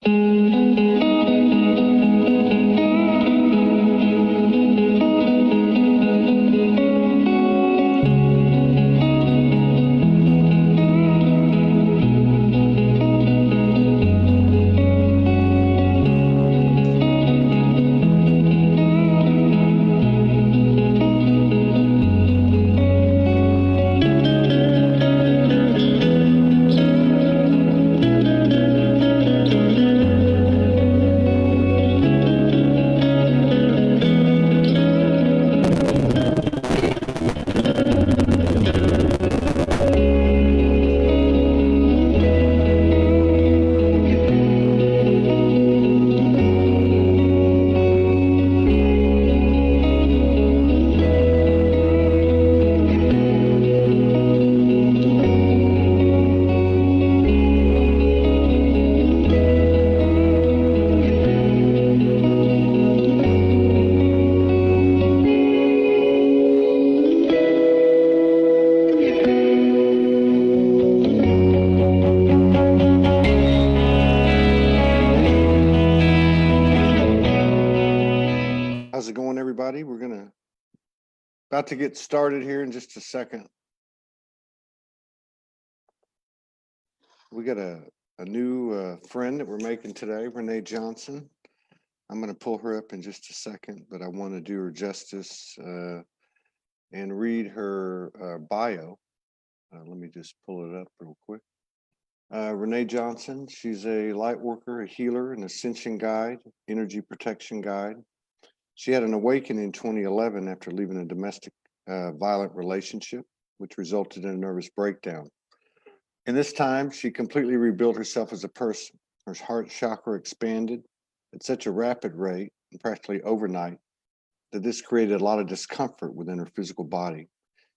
How's it going, everybody? We're about to get started here in just a second. We got a new friend that we're making today, Renee Johnson. I'm going to pull her up in just a second, but I want to do her justice and read her bio. Let me just pull it up real quick. Renee Johnson, she's a light worker, a healer, an ascension guide, energy protection guide. She had an awakening in 2011 after leaving a domestic violent relationship, which resulted in a nervous breakdown. In this time, she completely rebuilt herself as a person. Her heart chakra expanded at such a rapid rate, and practically overnight, that this created a lot of discomfort within her physical body.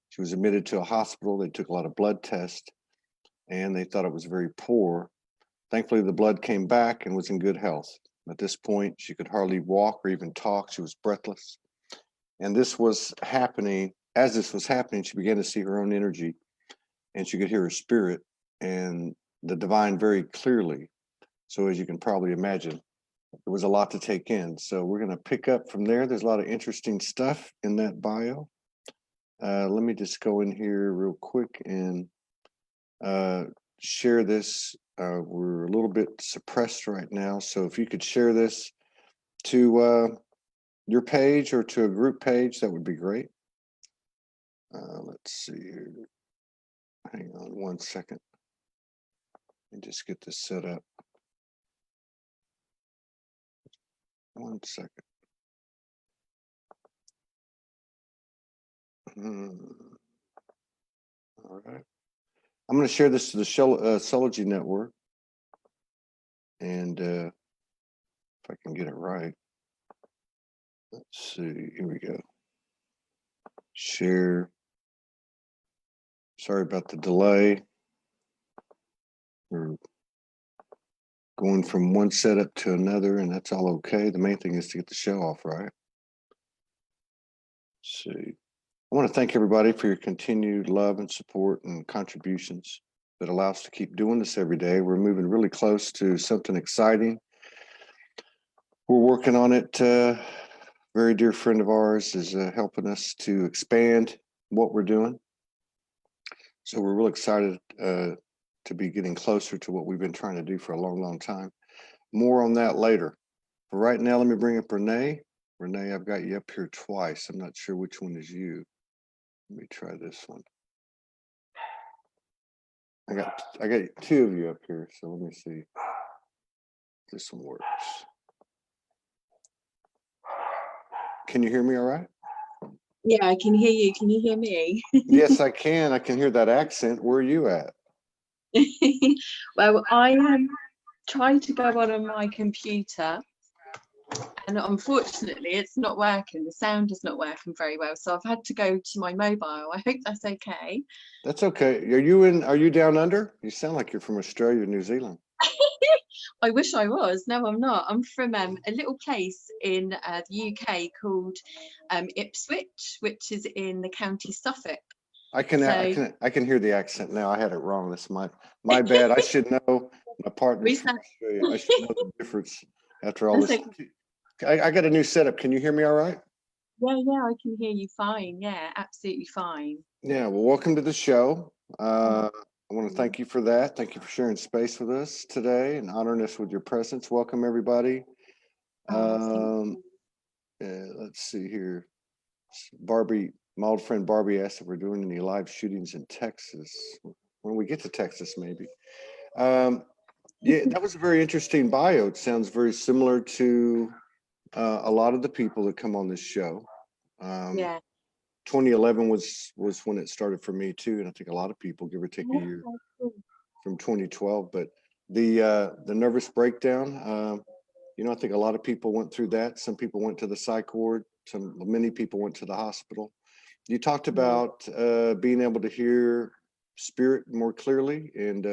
She was admitted to a hospital. They took a lot of blood tests, and they thought it was very poor. Thankfully, the blood came back and was in good health. At this point, she could hardly walk or even talk. She was breathless. And this was happening. As this was happening, she began to see her own energy, and she could hear her spirit and the divine very clearly. So as you can probably imagine, it was a lot to take in. So we're going to pick up from there. There's a lot of interesting stuff in that bio. Let me just go in here real quick and share this. We're a little bit suppressed right now, so if you could share this to your page or to a group page, that would be great. Let's see here. Hang on one second and just get this set up. 1 second. All right. I'm going to share this to the Soulogy network, and if I can get it right. Let's see. Here we go. Share. Sorry about the delay. We're going from one setup to another, and that's all okay. The main thing is to get the show off right. Let's see. I want to thank everybody for your continued love and support and contributions that allow us to keep doing this every day. We're moving really close to something exciting. We're working on it. Very dear friend of ours is helping us to expand what we're doing. So we're real excited to be getting closer to what we've been trying to do for a long, long time. More on that later. For right now, let me bring up Renee. Renee, I've got you up here twice. I'm not sure which one is you. Let me try this one. I got two of you up here, so let me see if this one works. Can you hear me all right? Yeah, I can hear you. Can you hear me? Yes, I can. I can hear that accent. Where are you at? Well, I am trying to go on my computer, and unfortunately it's not working. The sound is not working very well, so I've had to go to my mobile. I hope that's okay. That's okay. Are you down under? You sound like you're from Australia or New Zealand. I wish I was. No, I'm not. I'm from a little place in the UK called Ipswich, which is in the county Suffolk. I can hear the accent now. I had it wrong. That's my bad. I should know. My partner's from Reset. Australia. I should know the difference after all That's this. okay. I got a new setup. Can you hear me all right? Yeah, I can hear you fine. Yeah, absolutely fine. Yeah, well, welcome to the show. Oh, I want to thank you for that. Thank you for sharing space with us today and honoring us with your presence. Welcome, everybody. thank Um, you. let's see here. Barbie, my old friend Barbie asked if we're doing any live shootings in Texas. When we get to Texas, maybe. Yeah, that was a very interesting bio. It sounds very similar to a lot of the people that come on this show. Um, Yeah. 2011 was when it started for me too, and I think a lot of people, give or take a year, Okay, cool. from 2012. But the nervous breakdown, I think a lot of people went through that. Some people went to the psych ward. Many people went to the hospital. You talked Yeah, about being able to hear spirit more clearly, and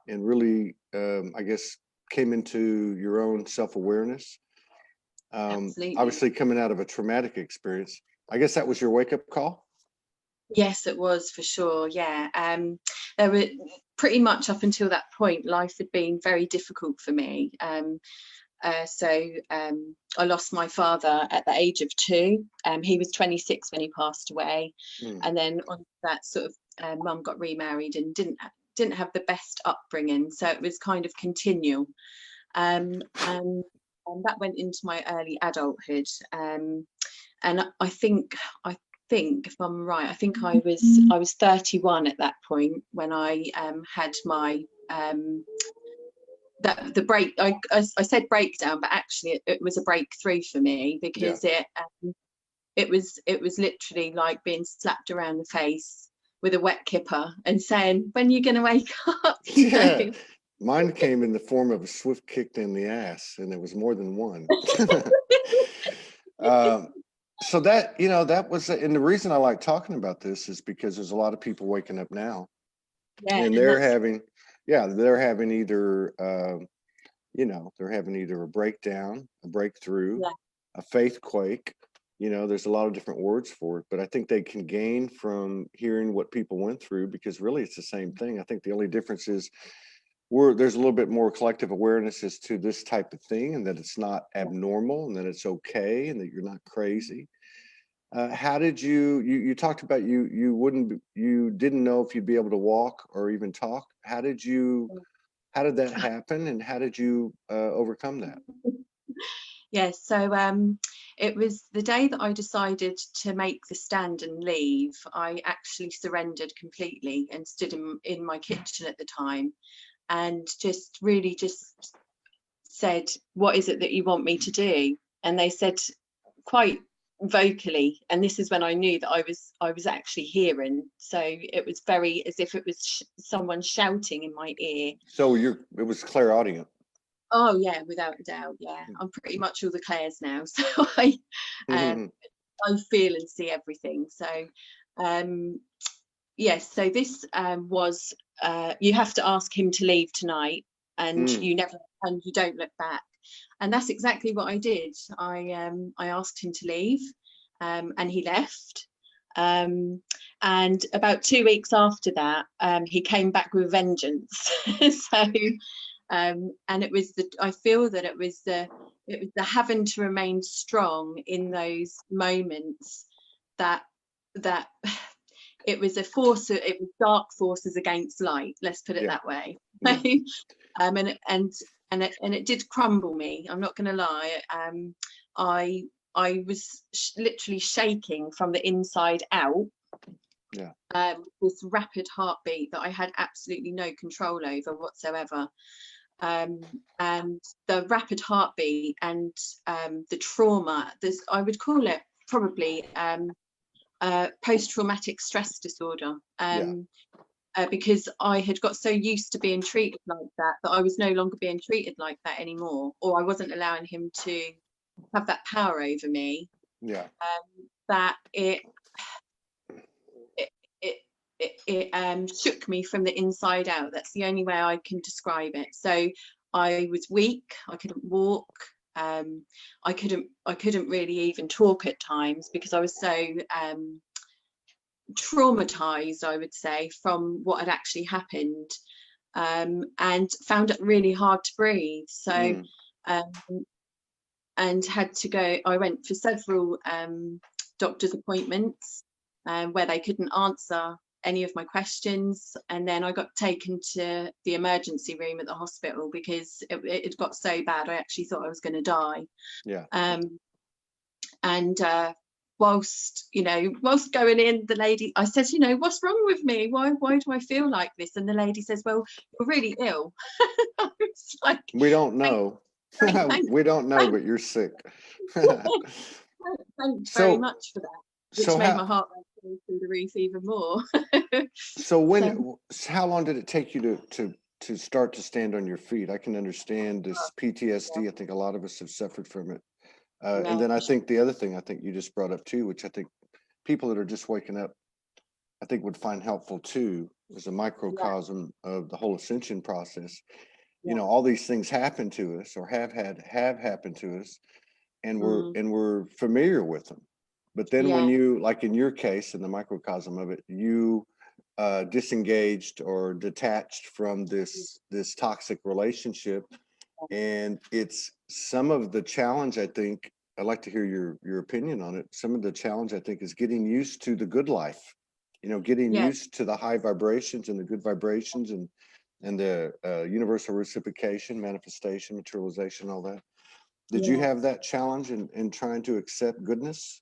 really, I guess, came into your own self-awareness. absolutely. Obviously, coming out of a traumatic experience, I guess that was your wake-up call. Yes, it was for sure. Yeah. There were pretty much up until that point, life had been very difficult for me. I lost my father at the age of 2. He was 26 when he passed away, Mm, and then on that sort of mum got remarried and didn't have the best upbringing, so it was kind of continual, and that went into my early adulthood. And I think if I'm right, I think I was 31 at that point when I had my the break. I said breakdown, but actually it was a breakthrough for me, yeah. because it was literally like being slapped around the face with a wet kipper and saying, "When are you going to wake up?" Yeah. Mine came in the form of a swift kick in the ass, and it was more than one. um, so that was, and the reason I like talking about this is because there's a lot of people waking up now, Yeah, and and they're that's having, yeah, they're having either a breakdown, a breakthrough, yeah, a faith quake. There's a lot of different words for it, but I think they can gain from hearing what people went through, because really it's the same thing. I think the only difference is there's a little bit more collective awareness as to this type of thing, and that it's not abnormal, and that it's okay, and that you're not crazy. How did you talked about you didn't know if you'd be able to walk or even talk. How did that happen, and how did you overcome that? yeah. So it was the day that I decided to make the stand and leave. I actually surrendered completely and stood in my kitchen at the time, and just really just said, "What is it that you want me to do?" And they said quite vocally, and this is when I knew that I was actually hearing. So it was very as if it was someone shouting in my ear. So it was clairaudient. Oh yeah, without a doubt. Yeah, I'm pretty much all the Claires now, so I um, I feel and see everything. So um, yes, so this was you have to ask him to leave tonight, and Mm, you don't look back. And that's exactly what I did. I asked him to leave, and he left. And about 2 weeks after that, he came back with vengeance. So, and I feel that it was the having to remain strong in those moments that that it was it was dark forces against light, let's put it yeah, that way. yeah. And it did crumble me, I'm not going to lie. I was literally shaking from the inside out, Yeah. this rapid heartbeat that I had absolutely no control over whatsoever. And the rapid heartbeat and the trauma, I would call it probably post-traumatic stress disorder, Yeah. because I had got so used to being treated like that I was no longer being treated like that anymore, or I wasn't allowing him to have that power over me. Yeah. That it it shook me from the inside out. That's the only way I can describe it. So I was weak. I couldn't walk. I couldn't really even talk at times, because I was so traumatized, I would say, from what had actually happened. and found it really hard to breathe. So Mm. and had to go, I went for several doctor's appointments where they couldn't answer any of my questions, and then I got taken to the emergency room at the hospital because it got so bad I actually thought I was going to die. Yeah. And whilst going in, the lady, I said, what's wrong with me? Why do I feel like this? And the lady says, well, you're really ill. I was like, We don't know. thank, We don't know, but you're sick. thanks very So, much for that, which so made how, my heart rate go through the roof even more. so how long did it take you to start to stand on your feet? I can understand this PTSD. I think a lot of us have suffered from it. And then I think the other thing I think you just brought up too, which I think people that are just waking up, I think would find helpful too, is a microcosm of the whole ascension process. All these things happen to us or have happened to us, and we're familiar with them. But then when you, like in your case, in the microcosm of it, you disengaged or detached from this toxic relationship, and it's some of the challenge. I think I'd like to hear your opinion on it. Some of the challenge I think is getting used to the good life, getting used to the high vibrations and the good vibrations and the universal reciprocation, manifestation, materialization, all that. Did you have that challenge in trying to accept goodness?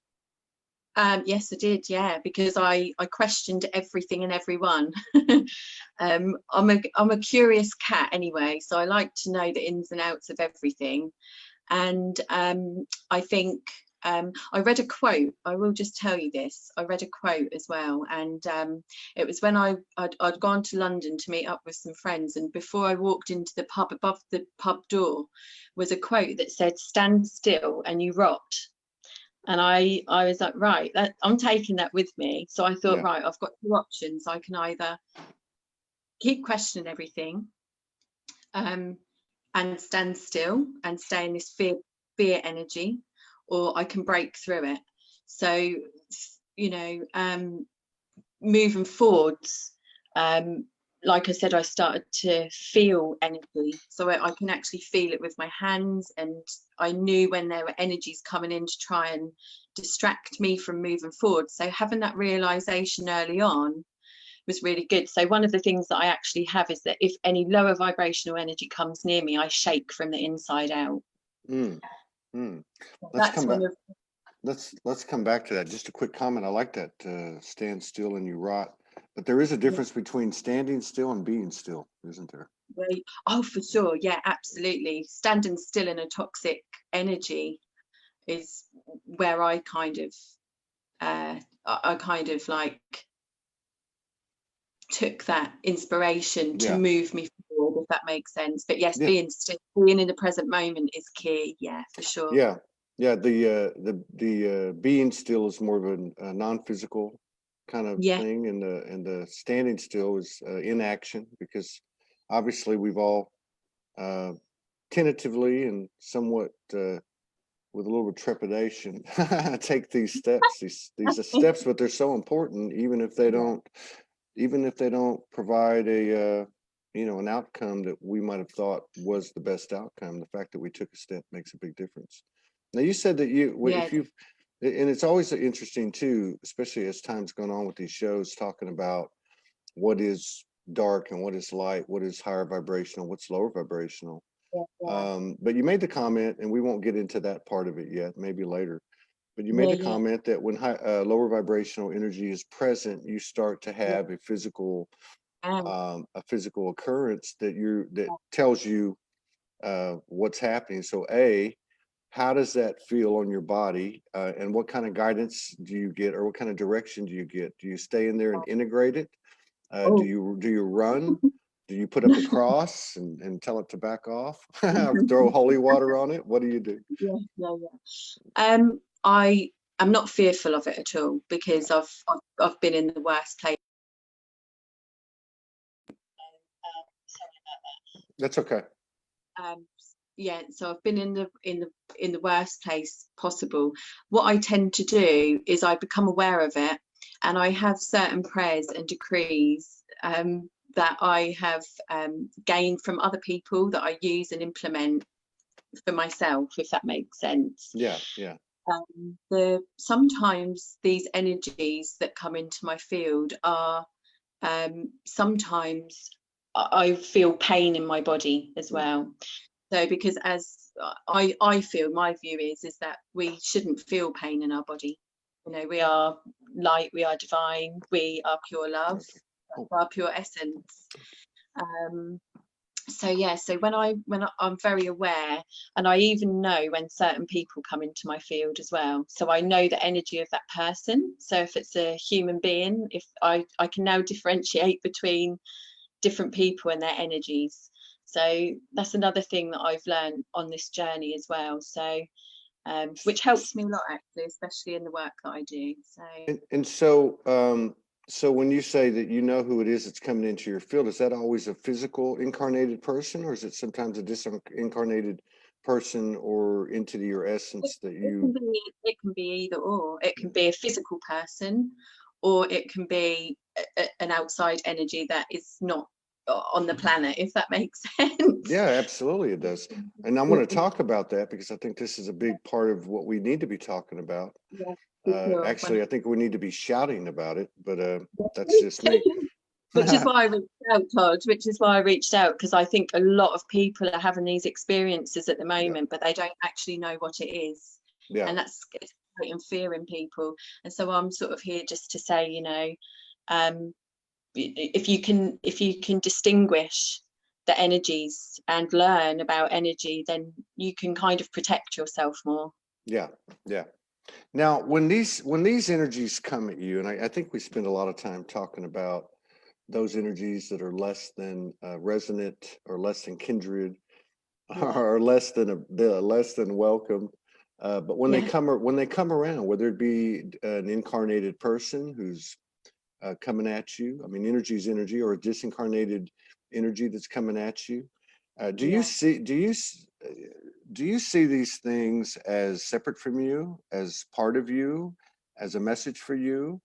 Yes, I did. Yeah, because I questioned everything and everyone. I'm a curious cat anyway, so I like to know the ins and outs of everything. And I think I read a quote. I will just tell you this. I read a quote as well, and it was when I'd gone to London to meet up with some friends, and before I walked into the pub, above the pub door was a quote that said, "Stand still and you rot." And I was like, right, I'm taking that with me. So I thought, right, I've got two options. I can either keep questioning everything and stand still and stay in this fear energy, or I can break through it. So, moving forwards, like I said, I started to feel energy, so I can actually feel it with my hands, and I knew when there were energies coming in to try and distract me from moving forward. So having that realization early on was really good. So one of the things that I actually have is that if any lower vibrational energy comes near me, I shake from the inside out. Let's come back. Let's come back to that. Just a quick comment. I like that, stand still and you rot. But there is a difference between standing still and being still, isn't there? Oh, for sure. Yeah, absolutely. Standing still in a toxic energy is where I kind of like took that inspiration to move me forward, if that makes sense. But yes, being in the present moment is key. Yeah, for sure. Yeah. The being still is more of a non-physical kind of thing, and the standing still is inaction, because obviously we've all tentatively and somewhat with a little bit of trepidation take these steps, these steps, but they're so important, even if they don't provide a an outcome that we might have thought was the best outcome. The fact that we took a step makes a big difference. Now, you said that if you've, and it's always interesting too, especially as time's gone on with these shows, talking about what is dark and what is light, what is higher vibrational, what's lower vibrational. But you made the comment, and we won't get into that part of it yet, maybe later. But you made the comment that when lower vibrational energy is present, you start to have a physical occurrence that tells you what's happening. So, how does that feel on your body, and what kind of guidance do you get, or what kind of direction do you get? Do you stay in there and integrate it? Do you run? Do you put up a cross and tell it to back off? Throw holy water on it? What do you do? I am not fearful of it at all, because I've been in the worst place. That's okay. So I've been in the worst place possible. What I tend to do is I become aware of it, and I have certain prayers and decrees that I have gained from other people that I use and implement for myself, if that makes sense. Yeah, yeah. Sometimes these energies that come into my field are sometimes I feel pain in my body as well. So because as I feel, my view is that we shouldn't feel pain in our body. You know, we are light, we are divine, we are pure love, we are pure essence. So yeah, so I'm very aware, and I even know when certain people come into my field as well. So I know the energy of that person. So if it's a human being, if I can now differentiate between different people and their energies. So that's another thing that I've learned on this journey as well. So which helps me a lot, actually, especially in the work that I do. So And so when you say that you know who it is that's coming into your field, is that always a physical incarnated person, or is it sometimes a disincarnated person or entity or essence that you? it can be either or. It can be a physical person, or it can be an outside energy that is not on the planet, if that makes sense. Yeah, absolutely it does. And I want to talk about that because I think this is a big part of what we need to be talking about. Yeah, Actually, I think we need to be shouting about it, but that's just me. Which is why I reached out, Todd, which is why I reached out, because I think a lot of people are having these experiences at the moment, but they don't actually know what it is. Yeah. And that's creating fear in people. And so I'm sort of here just to say, you know, if you can distinguish the energies and learn about energy, then you can kind of protect yourself more. Yeah, yeah. Now, when these energies come at you, and I think we spend a lot of time talking about those energies that are less than resonant or less than kindred or less than welcome. But when they come around, whether it be an incarnated person who's coming at you, I mean, energy is energy, or a disincarnated energy that's coming at you. Do you see these things as separate from you, as part of you, as a message for you,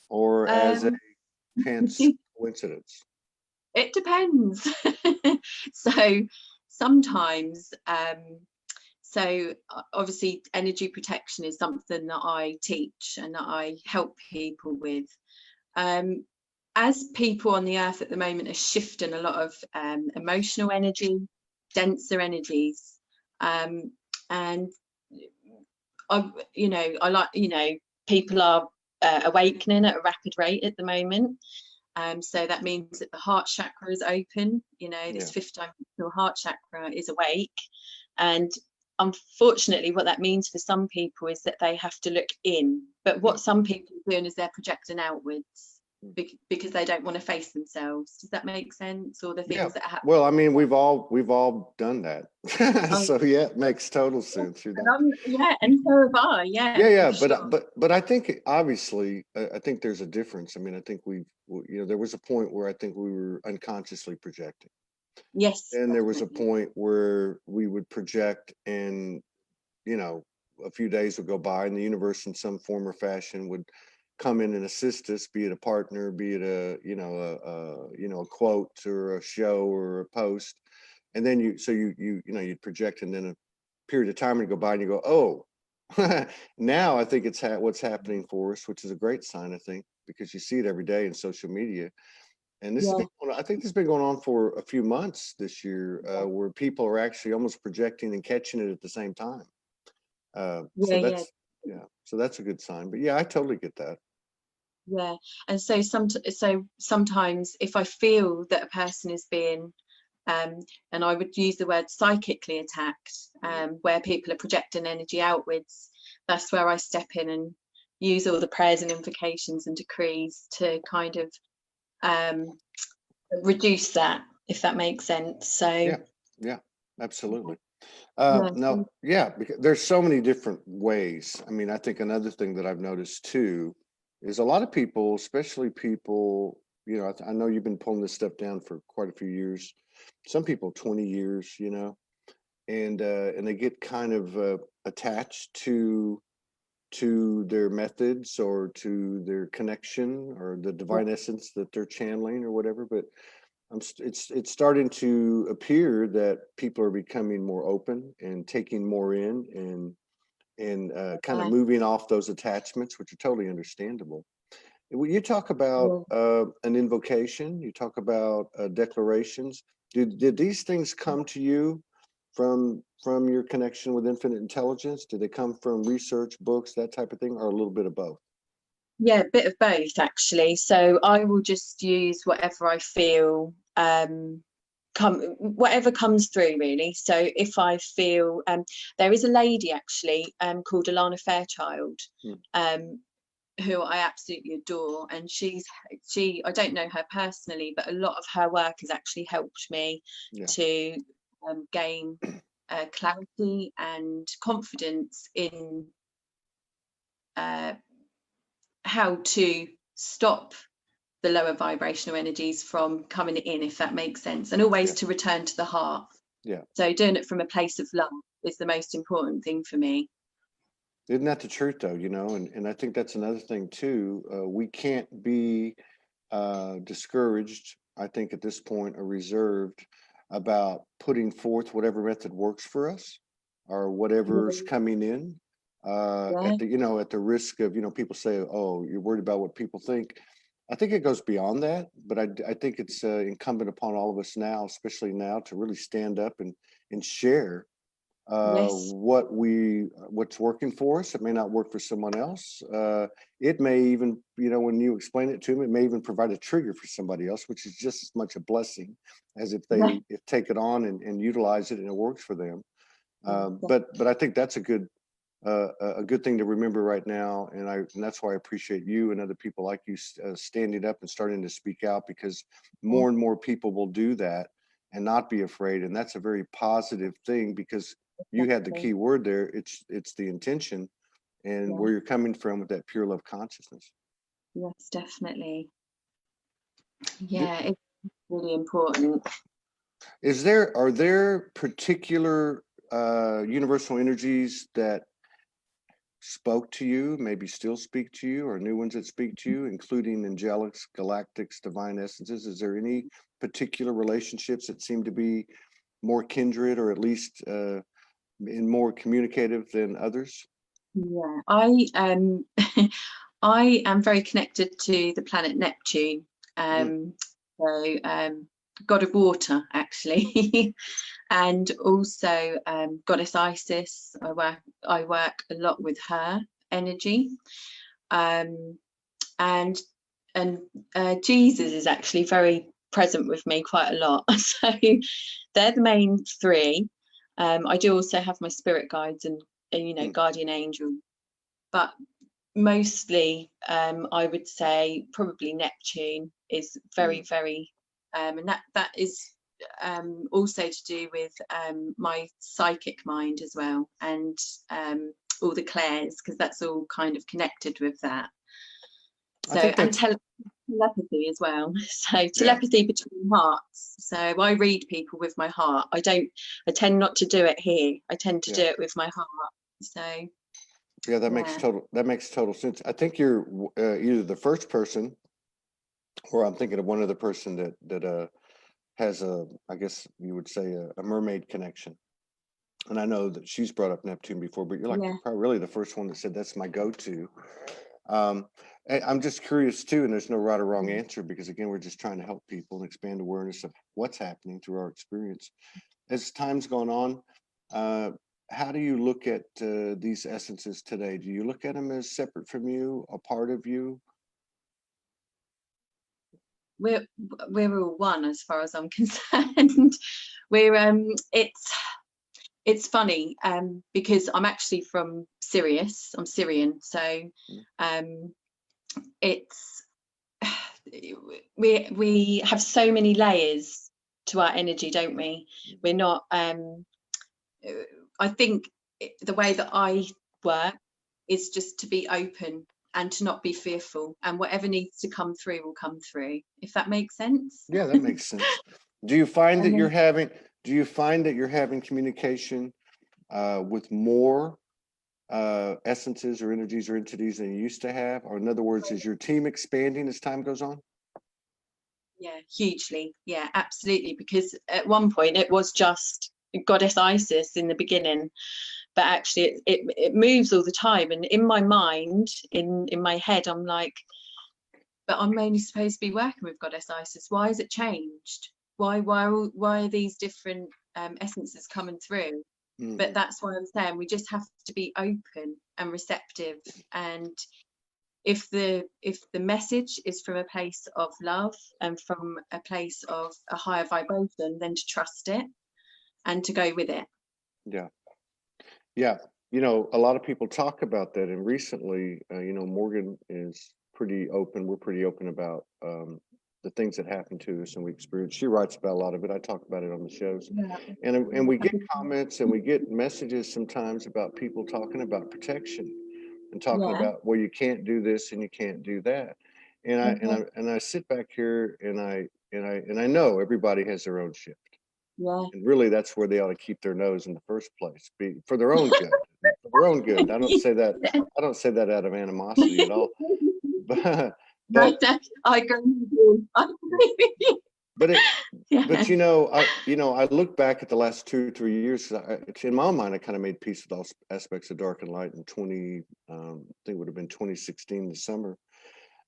or as a chance coincidence? It depends. So sometimes, so obviously energy protection is something that I teach and that I help people with. As people on the earth at the moment are shifting a lot of emotional energy, denser energies, and I like, people are awakening at a rapid rate at the moment. So that means that the heart chakra is open, this fifth dimensional heart chakra is awake. And unfortunately, what that means for some people is that they have to look in. But what some people are doing is they're projecting outwards because they don't want to face themselves. Does that make sense? Or the things that happen? Well, I mean, we've all done that. So yeah, it makes total sense. And and so have I. Yeah, Sure. but I think obviously I think there's a difference. I mean, I think there was a point where I think we were unconsciously projecting. Yes. And there was a Definitely. point where we would project, and a few days would go by, and the universe in some form or fashion would come in and assist us, be it a partner, be it a quote or a show or a post. And then you'd project, and then a period of time would go by and you go, oh, now I think it's what's happening for us, which is a great sign, I think, because you see it every day in social media. And I think this has been going on for a few months this year, where people are actually almost projecting and catching it at the same time. So that's a good sign. But yeah, I totally get that. Yeah. And so sometimes if I feel that a person is being and I would use the word psychically attacked, where people are projecting energy outwards, that's where I step in and use all the prayers and invocations and decrees to kind of reduce that, if that makes sense. So yeah, absolutely. yeah. Because there's so many different ways. I mean, I think another thing that I've noticed too is a lot of people, especially people, I know you've been pulling this stuff down for quite a few years. Some people 20 years, and they get kind of attached to their methods or to their connection or the divine essence that they're channeling or whatever. But it's starting to appear that people are becoming more open and taking more in and kind of moving off those attachments, which are totally understandable. When you talk about an invocation, you talk about declarations. Did these things come to you from your connection with infinite intelligence? Did they come from research, books, that type of thing, or a little bit of both? Yeah, a bit of both actually. So I will just use whatever I feel whatever comes through really. So if I feel there is a lady actually called Alana Fairchild, who I absolutely adore, and she I don't know her personally, but a lot of her work has actually helped me to gain clarity and confidence in how to stop the lower vibrational energies from coming in, if that makes sense, and always to return to the heart. So doing it from a place of love is the most important thing for me. Isn't that the truth though? You know, and I think that's another thing too. We can't be discouraged, I think at this point, or reserved about putting forth whatever method works for us or whatever's coming in at the, at the risk of, people say, oh, you're worried about what people think. I think it goes beyond that, but I think it's incumbent upon all of us now, especially now, to really stand up and share what's working for us. It may not work for someone else. It may even, when you explain it to them, it may even provide a trigger for somebody else, which is just as much a blessing as if they take it on and utilize it and it works for them. But I think that's a good thing to remember right now, and that's why I appreciate you and other people like you standing up and starting to speak out, because more and more people will do that and not be afraid, and that's a very positive thing, because you had the key word there. It's the intention and where you're coming from with that pure love consciousness. Yes, definitely. Yeah, it's really important. Are there particular universal energies that spoke to you, maybe still speak to you, or new ones that speak to you, including angelics, galactics, divine essences? Is there any particular relationships that seem to be more kindred, or at least in more communicative than others? Yeah, I I am very connected to the planet Neptune, god of water actually, and also goddess Isis. I work a lot with her energy, and Jesus is actually very present with me quite a lot. So they're the main three. I do also have my spirit guides and guardian angel, but mostly I would say probably Neptune is very and that is also to do with my psychic mind as well, and all the clairs, because that's all kind of connected with that. So and telepathy as well. So telepathy between hearts. So I read people with my heart. I tend not to do it here. I tend to do it with my heart. So yeah, that makes total sense. I think you're either the first person, or I'm thinking of one other person that has I guess you would say a mermaid connection. And I know that she's brought up Neptune before, but you're probably really the first one that said that's my go-to. I'm just curious too, and there's no right or wrong answer, because again, we're just trying to help people and expand awareness of what's happening through our experience. As time's gone on, how do you look at these essences today? Do you look at them as separate from you, a part of you? We're all one as far as I'm concerned. We're it's funny because I'm actually from Sirius. I'm Syrian, so it's we have so many layers to our energy, don't we? We're not I think the way that I work is just to be open and to not be fearful, and whatever needs to come through will come through, if that makes sense. Yeah, that makes sense. Do you find that you're having communication with more essences or energies or entities than you used to have? Or in other words, is your team expanding as time goes on? Yeah, hugely. Yeah, absolutely. Because at one point it was just goddess Isis in the beginning, but actually it moves all the time. And in my mind, in my head, I'm like, but I'm only supposed to be working with goddess Isis. Why has it changed? Why are these different essences coming through? But that's why I'm saying we just have to be open and receptive. And if the message is from a place of love and from a place of a higher vibration, then to trust it and to go with it. Yeah. Yeah. You know, a lot of people talk about that. And recently, you know, Morgan is pretty open. We're pretty open about the things that happen to us and we experience. She writes about a lot of it. I talk about it on the shows. Yeah. And we get comments and we get messages sometimes about people talking about protection and talking Yeah. about, well, you can't do this and you can't do that. And I sit back here and I know everybody has their own shift. Yeah. And really, that's where they ought to keep their nose in the first place, for their own good. For their own good. I don't say that. I don't say that out of animosity at all. But I agree with you. I agree with you. But you know, I look back at the last 2 or 3 years. In my mind, I kind of made peace with all aspects of dark and light in I think it would have been 2016, the summer.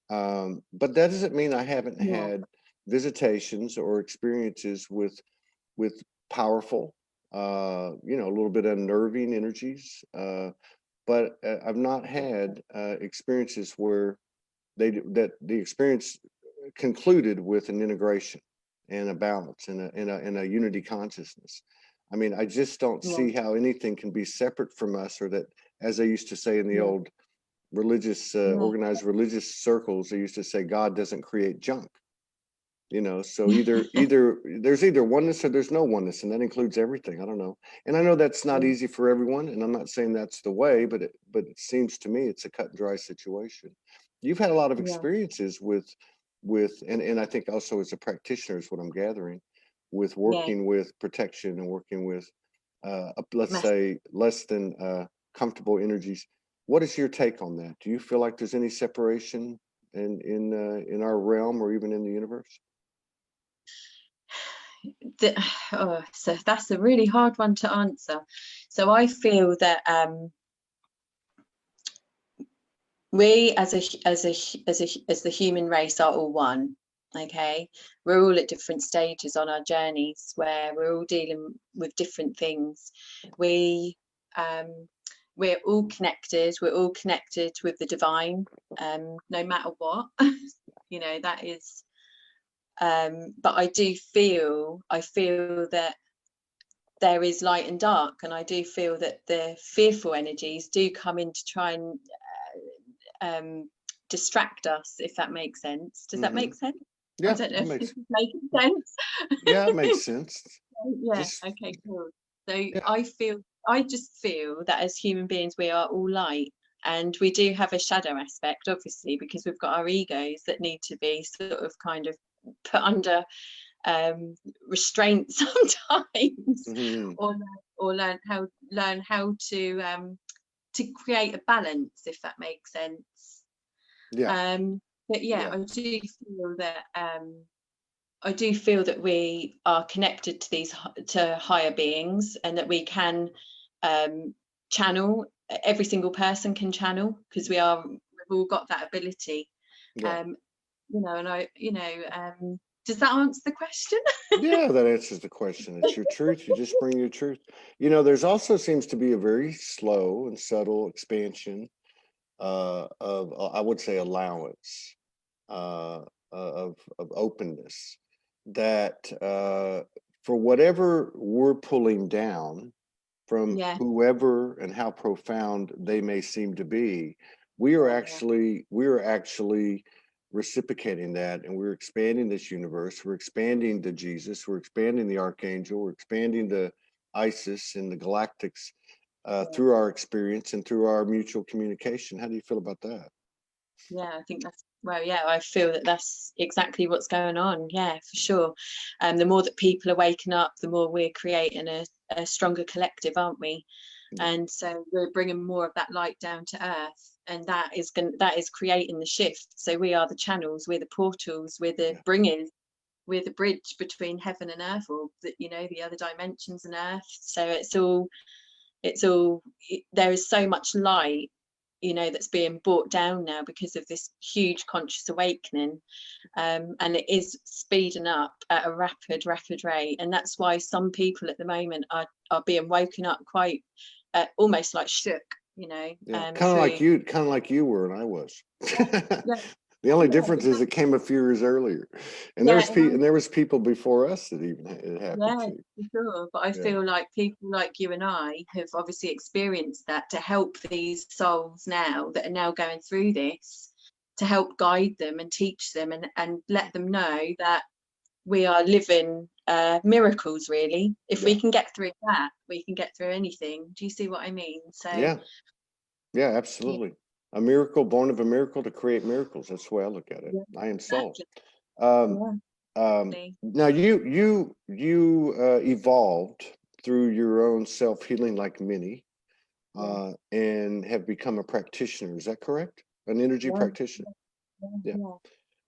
But that doesn't mean I haven't had visitations or experiences with powerful, you know, a little bit unnerving energies. But I've not had experiences where that the experience concluded with an integration and a balance and a unity consciousness. I mean, I just don't see how anything can be separate from us, or that, as they used to say in the old religious, organized religious circles, they used to say, God doesn't create junk. You know, so either there's either oneness or there's no oneness, and that includes everything. I don't know, and I know that's not easy for everyone, and I'm not saying that's the way, but it seems to me it's a cut and dry situation. You've had a lot of experiences with and I think also as a practitioner is what I'm gathering, with working with protection and working with let's say less than comfortable energies. What is your take on that? Do you feel like there's any separation in our realm or even in the universe? So that's a really hard one to answer. So I feel that we as the human race are all one. Okay, we're all at different stages on our journeys where we're all dealing with different things. We're all connected. We're all connected with the divine, no matter what. You know, that is. But I feel that there is light and dark, and I do feel that the fearful energies do come in to try and distract us, if that makes sense. Does that make sense? Yeah, I don't know if this is making sense. Yeah, it makes sense. Yeah. Okay, cool. So I just feel that as human beings we are all light, and we do have a shadow aspect, obviously, because we've got our egos that need to be sort of kind of put under restraint sometimes, or learn how to create a balance, if that makes sense. But I do feel that we are connected to higher beings, and that we can channel. Every single person can channel, because we've all got that ability. You know, and does that answer the question? Yeah, that answers the question. It's your truth. You just bring your truth. You know, there's also seems to be a very slow and subtle expansion of I would say, allowance, of openness, that for whatever we're pulling down from whoever and how profound they may seem to be, we are actually reciprocating that, and we're expanding this universe. We're expanding the Jesus, we're expanding the Archangel, we're expanding the Isis and the galactics through our experience and through our mutual communication. How do you feel about that? Yeah, I think I feel that that's exactly what's going on. Yeah, for sure. And the more that people are waking up, the more we're creating a stronger collective, aren't we? And so we're bringing more of that light down to earth, and that is creating the shift. So we are the channels, we're the portals, we're the bringers we're the bridge between heaven and earth, or that, you know, the other dimensions and earth. So there is so much light, you know, that's being brought down now because of this huge conscious awakening, and it is speeding up at a rapid rate, and that's why some people at the moment are being woken up quite almost like shook, you know. Kind of like you were and I was. Yeah. The only difference is it came a few years earlier, and there was people before us that even it happened to. For sure. But I feel like people like you and I have obviously experienced that, to help these souls now that are now going through this, to help guide them and teach them and let them know that we are living miracles, really. If we can get through that, we can get through anything. Do you see what I mean? So yeah, absolutely. A miracle born of a miracle to create miracles. That's the way I look at it. I am soul. Now you evolved through your own self-healing, like many, and have become a practitioner. Is that correct? An energy practitioner.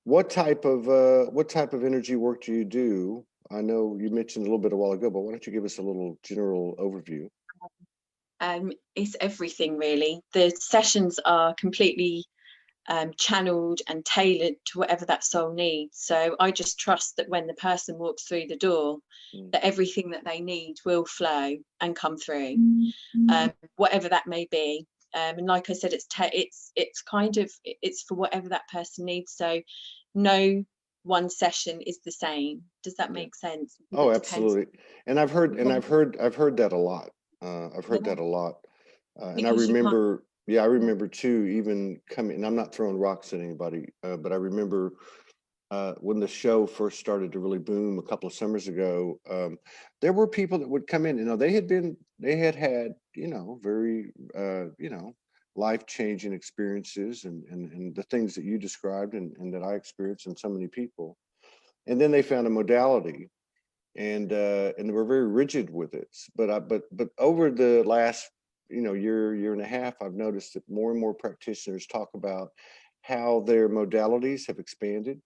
What type of energy work do you do? I know you mentioned a little bit a while ago, but why don't you give us a little general overview? It's everything, really. The sessions are completely channeled and tailored to whatever that soul needs. So I just trust that when the person walks through the door, that everything that they need will flow and come through, whatever that may be. And like I said, it's kind of, it's for whatever that person needs. So no one session is the same. Does that make sense? Oh, absolutely. And I've heard that a lot. I've heard that a lot. And I remember, I remember too, even coming, and I'm not throwing rocks at anybody, but I remember when the show first started to really boom a couple of summers ago, there were people that would come in, you know, they had had, you know, very, you know, life-changing experiences and the things that you described and that I experienced and so many people. And then they found a modality and we're very rigid with it. But over the last, you know, year and a half, I've noticed that more and more practitioners talk about how their modalities have expanded.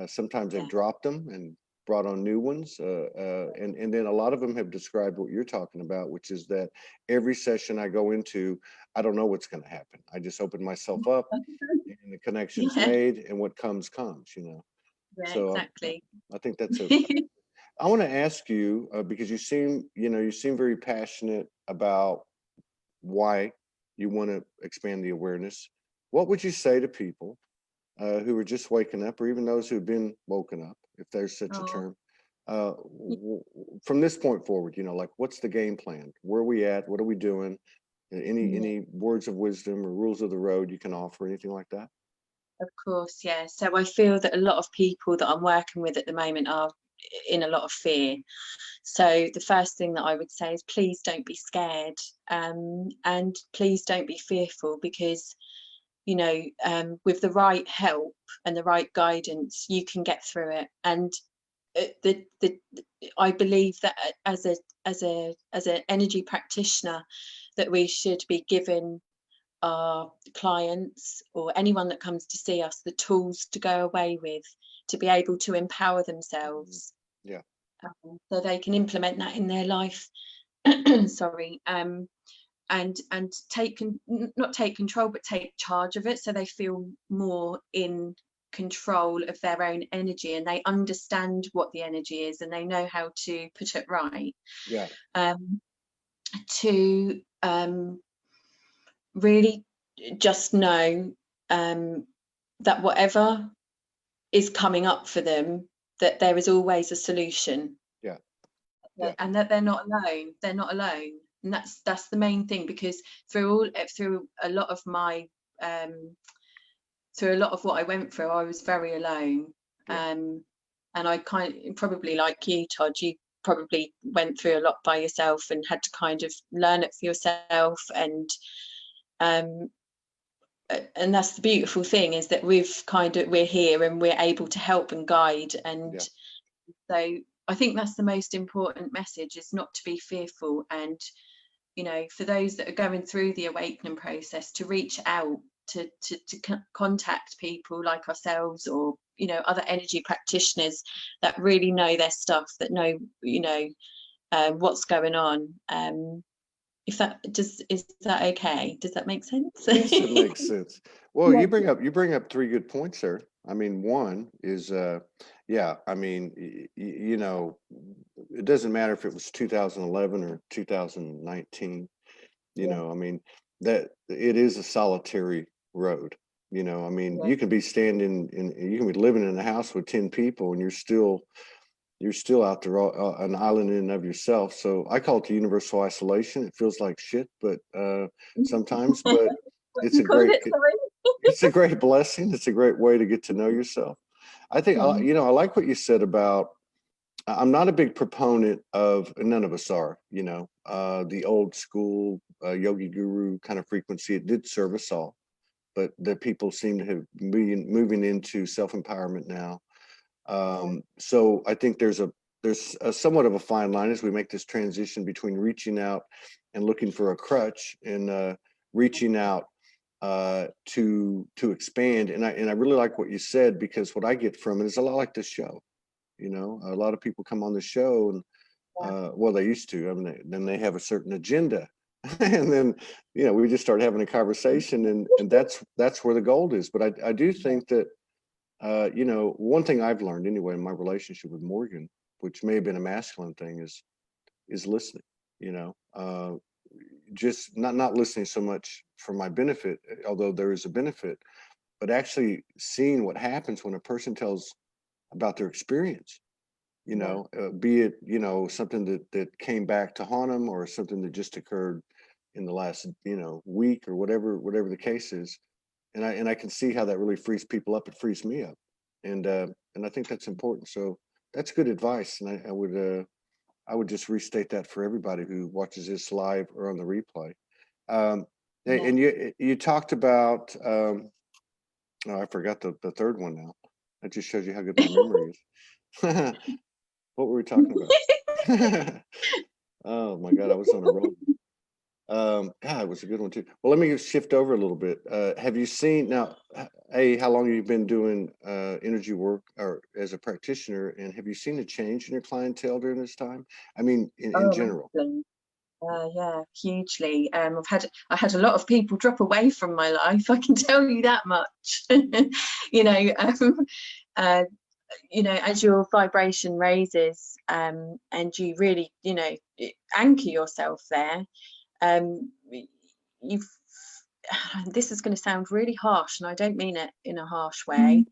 Sometimes they've dropped them and brought on new ones, and then a lot of them have described what you're talking about, which is that every session I go into, I don't know what's going to happen. I just open myself up, and the connection's made, and what comes, you know. So exactly. I think that's I want to ask you, because you seem very passionate about why you want to expand the awareness. What would you say to people who are just waking up, or even those who've been woken up, if there's such a term, from this point forward? You know, like, what's the game plan? Where are we at? What are we doing? Any words of wisdom or rules of the road you can offer, anything like that? Of course, yeah. So I feel that a lot of people that I'm working with at the moment are in a lot of fear. So the first thing that I would say is, please don't be scared, and please don't be fearful, because, you know, with the right help and the right guidance, you can get through it. And I believe that as an energy practitioner, that we should be giving our clients or anyone that comes to see us the tools to go away with, to be able to empower themselves, so they can implement that in their life. Sorry. And not take control, but take charge of it, so they feel more in control of their own energy, and they understand what the energy is, and they know how to put it right. To really just know that whatever is coming up for them, that there is always a solution. And that they're not alone. And that's the main thing, because through a lot of my through a lot of what I went through, I was very alone. And I probably like you, Todd, you probably went through a lot by yourself and had to kind of learn it for yourself. And that's the beautiful thing, is that we're here and we're able to help and guide. And so I think that's the most important message, is not to be fearful. And, you know, for those that are going through the awakening process, to reach out contact people like ourselves, or other energy practitioners that really know their stuff, that know what's going on. Is that okay? Does that make sense? Yes, it makes sense. Well, Yeah. you bring up three good points there. I mean, one is, yeah, I mean, it doesn't matter if it was 2011 or 2019. I mean, that it is a solitary road. I mean, Yeah. you can be you can be living in a house with 10 people, and you're still out there, an island in and of yourself. So I call it the universal isolation. It feels like shit, but sometimes, but What it's a you called great, it, sorry? it's a great blessing. It's a great way to get to know yourself. I think, I like what you said about, I'm not a big proponent of, none of us are, the old school yogi guru kind of frequency. It did serve us all, but the people seem to have been moving into self-empowerment now. So I think there's a somewhat of a fine line as we make this transition between reaching out and looking for a crutch, and reaching out to expand. And I really like what you said, because what I get from it is a lot like this show. A lot of people come on the show, and well, they used to. I mean, then they have a certain agenda, and then we just start having a conversation, and that's where the gold is. But I do think that one thing I've learned anyway in my relationship with Morgan, which may have been a masculine thing, is listening. Just not listening so much for my benefit, although there is a benefit, but actually seeing what happens when a person tells about their experience. Be it something that came back to haunt them, or something that just occurred in the last week, or whatever the case is. And I can see how that really frees people up. It frees me up, and I think that's important. So that's good advice, and I would just restate that for everybody who watches this live or on the replay. And you talked about, oh, I forgot the third one now. That just shows you how good my memory is. What were we talking about? Oh my God, I was on a roll. God, it was a good one too. Well, let me shift over a little bit. Have you seen now, how long have you been doing energy work, or as a practitioner, and have you seen a change in your clientele during this time? I mean, in general. Yeah, hugely. I had a lot of people drop away from my life, I can tell you that much. As your vibration raises, and you really anchor yourself there, you've this is going to sound really harsh, and I don't mean it in a harsh way.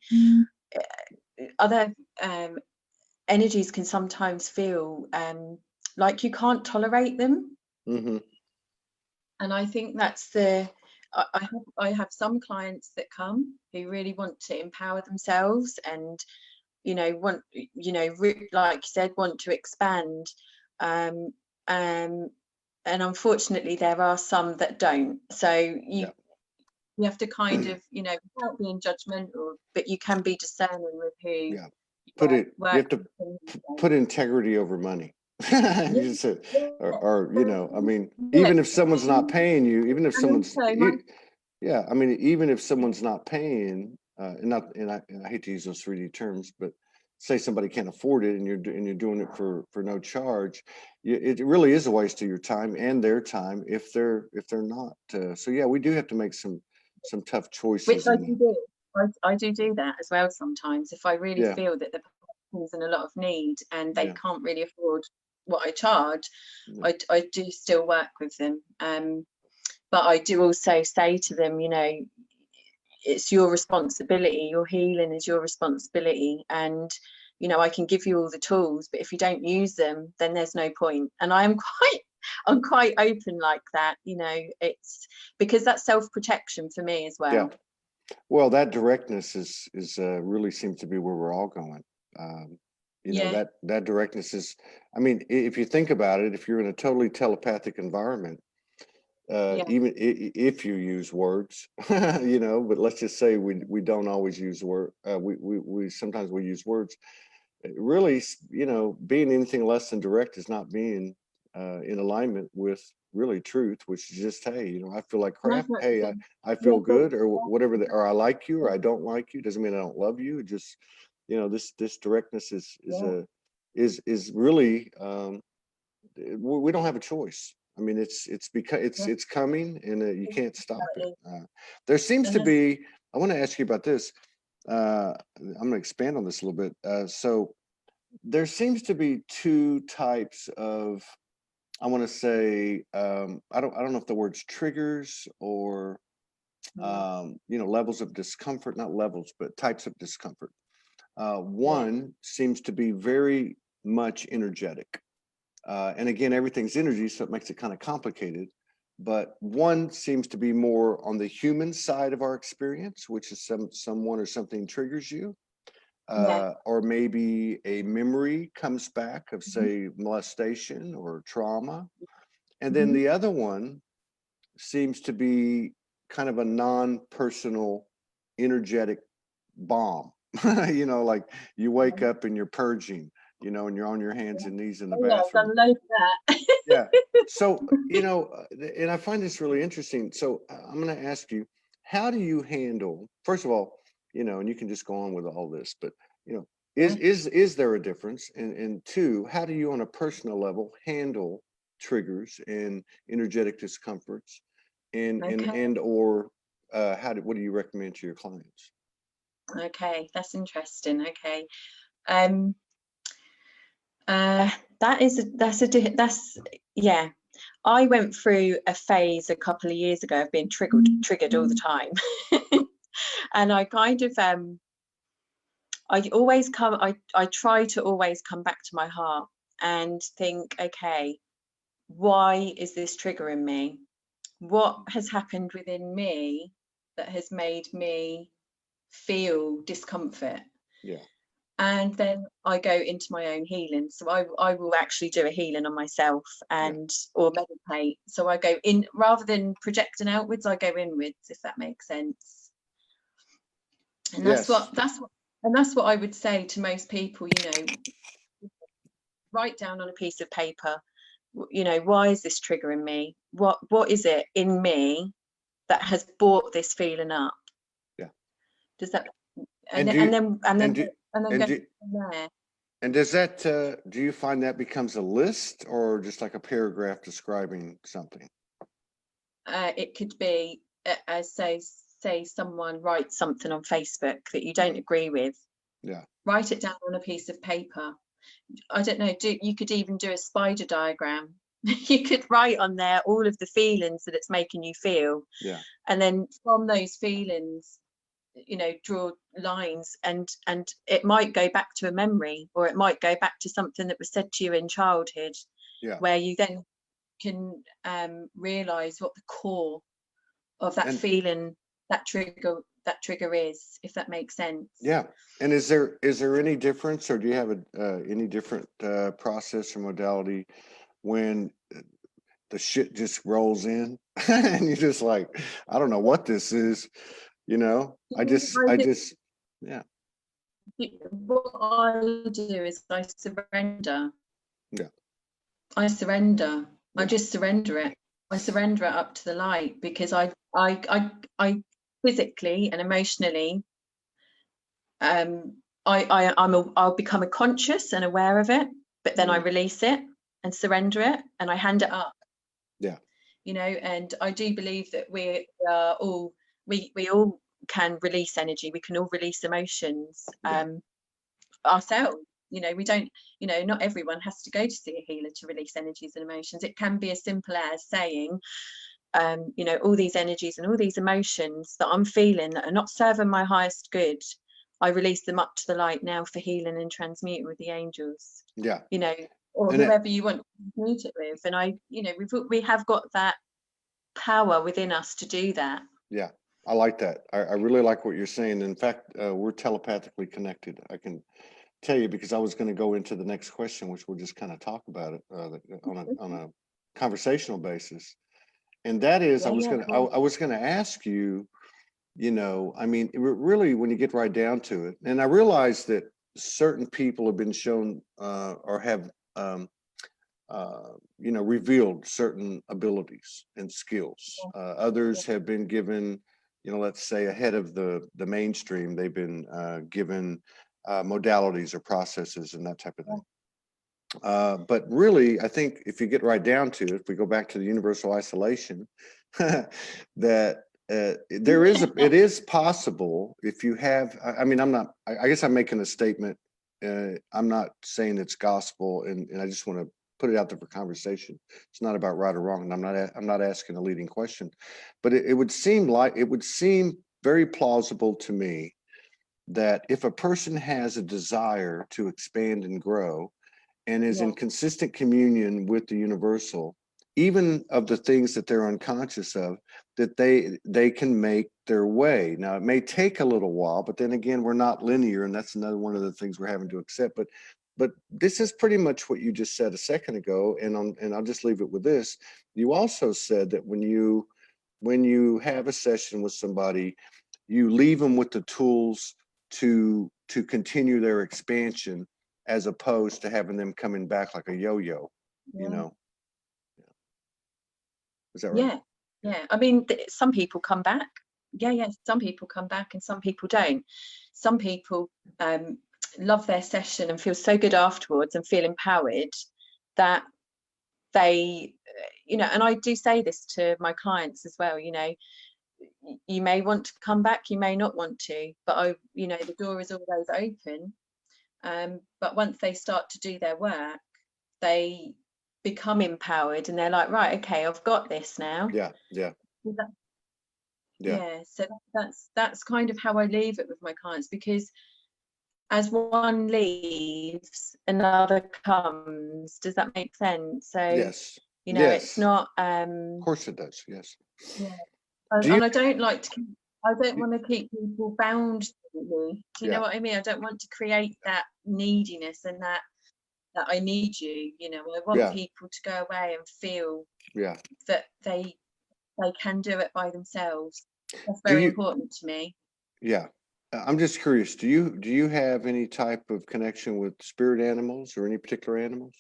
Other energies can sometimes feel like you can't tolerate them. And I think that's I have some clients that come who really want to empower themselves, and want like you said, want to expand, and unfortunately there are some that don't. So you have to kind of without being judgmental, but you can be discerning with who you have to put integrity over money. You said, or I mean, even if someone's not paying you, even if someone's I mean, even if someone's not paying, and I hate to use those 3D terms, but say somebody can't afford it, and you're doing it for no charge, it really is a waste of your time and their time if they're not. So yeah, we do have to make some tough choices. Which I do. I do that as well sometimes. If I really feel that the person's in a lot of need and they can't really afford what I charge, I do still work with them. But I do also say to them, it's your responsibility. Your healing is your responsibility, and I can give you all the tools, but if you don't use them, then there's no point. And I'm quite open like that. It's because that's self-protection for me as well. Well, that directness is really seems to be where we're all going. That directness is, I mean, if you think about it, if you're in a totally telepathic environment, even if you use words, but let's just say we don't always use word. We sometimes we use words. Really, being anything less than direct is not being in alignment with really truth, which is just, hey, you know, I feel like crap. Hey, Definitely. I Yeah, feel good, or whatever, or I like you, or I don't like you. Doesn't mean I don't love you. It just, you know, this directness is really, we don't have a choice. I mean, it's because it's coming, and you can't stop it. There seems to be. I want to ask you about this. I'm going to expand on this a little bit. So there seems to be two types of, I want to say, I don't know if the word's triggers or you know, levels of discomfort, not levels, but types of discomfort. One seems to be very much energetic. And again, everything's energy, so it makes it kind of complicated. But one seems to be more on the human side of our experience, which is someone or something triggers you. Or maybe a memory comes back of, say, molestation or trauma. And then the other one seems to be kind of a non-personal, energetic bomb. You know, like you wake up and you're purging, you know, and you're on your hands and knees in the yeah, I've bathroom. done loads of that. Yeah. So, you know, and I find this really interesting. So I'm going to ask you, how do you handle, first of all, you know, and you can just go on with all this, but, you know, is there a difference? And two, how do you on a personal level handle triggers and energetic discomforts, and or what do you recommend to your clients? Okay, that's interesting. Okay. That's yeah. I went through a phase a couple of years ago of being triggered all the time. And I kind of I try to always come back to my heart and think, okay, why is this triggering me? What has happened within me that has made me feel discomfort? Yeah. And then I go into my own healing. So I will actually do a healing on myself or meditate. So I go in rather than projecting outwards, I go inwards, if that makes sense. And that's what I would say to most people, you know, write down on a piece of paper, you know, why is this triggering me? What is it in me that has brought this feeling up? Yeah. Does that And then do, go from there. and does that, do you find that becomes a list or just like a paragraph describing something? It could be, say someone writes something on Facebook that you don't agree with. Yeah. Write it down on a piece of paper. I don't know, you could even do a spider diagram. You could write on there all of the feelings that it's making you feel. Yeah. And then from those feelings, you know, draw lines, and it might go back to a memory, or it might go back to something that was said to you in childhood, where you then can realize what the core of that feeling, that trigger is, if that makes sense. Yeah. And is there any difference, or do you have any different process or modality when the shit just rolls in and you're just like, I don't know what this is, you know? Yeah. What I do is I surrender. Yeah. I surrender. Yeah. I just surrender it. I surrender it up to the light, because I physically and emotionally, I'll become conscious and aware of it, but then I release it and surrender it, and I hand it up. Yeah. You know, and I do believe that we all can release energy. We can all release emotions ourselves. You know, we don't, you know, not everyone has to go to see a healer to release energies and emotions. It can be as simple as saying, you know, all these energies and all these emotions that I'm feeling that are not serving my highest good, I release them up to the light now for healing and transmuting with the angels. Yeah. You know, or whoever you want to transmute it with. And I, you know, we have got that power within us to do that. Yeah. I like that. I really like what you're saying. In fact, we're telepathically connected. I can tell you, because I was going to go into the next question, which we'll just kind of talk about it on a conversational basis. And that is, I was going to ask you, you know, I mean, really, when you get right down to it, and I realize that certain people have been shown or have revealed certain abilities and skills. Others have been given, let's say ahead of the mainstream, they've been given modalities or processes and that type of thing. But really, I think if you get right down to it, if we go back to the universal isolation, that it is possible if you have, I mean, I guess I'm making a statement. I'm not saying it's gospel, and I just want to put it out there for conversation. It's not about right or wrong, and I'm not asking a leading question, but it would seem very plausible to me that if a person has a desire to expand and grow and is in consistent communion with the universal, even of the things that they're unconscious of, that they can make their way. Now, it may take a little while, but then again, we're not linear, and that's another one of the things we're having to accept. But this is pretty much what you just said a second ago, and I'll just leave it with this. You also said that when you have a session with somebody, you leave them with the tools to continue their expansion, as opposed to having them coming back like a yo-yo, Is that right? Yeah. I mean, some people come back. Yeah. Some people come back and some people don't. Some people love their session and feel so good afterwards and feel empowered that they, and I do say this to my clients as well, you may want to come back, you may not want to, but the door is always open. But once they start to do their work, they become empowered and they're like, right, okay, I've got this now. So that's kind of how I leave it with my clients, because as one leaves, another comes. Does that make sense? So yes, it's not of course it does. Yes. And I don't want to keep people bound to me. Do you know what I mean? I don't want to create that neediness and that I need you. I want people to go away and feel that they can do it by themselves. That's very important to me. I'm just curious, do you have any type of connection with spirit animals or any particular animals?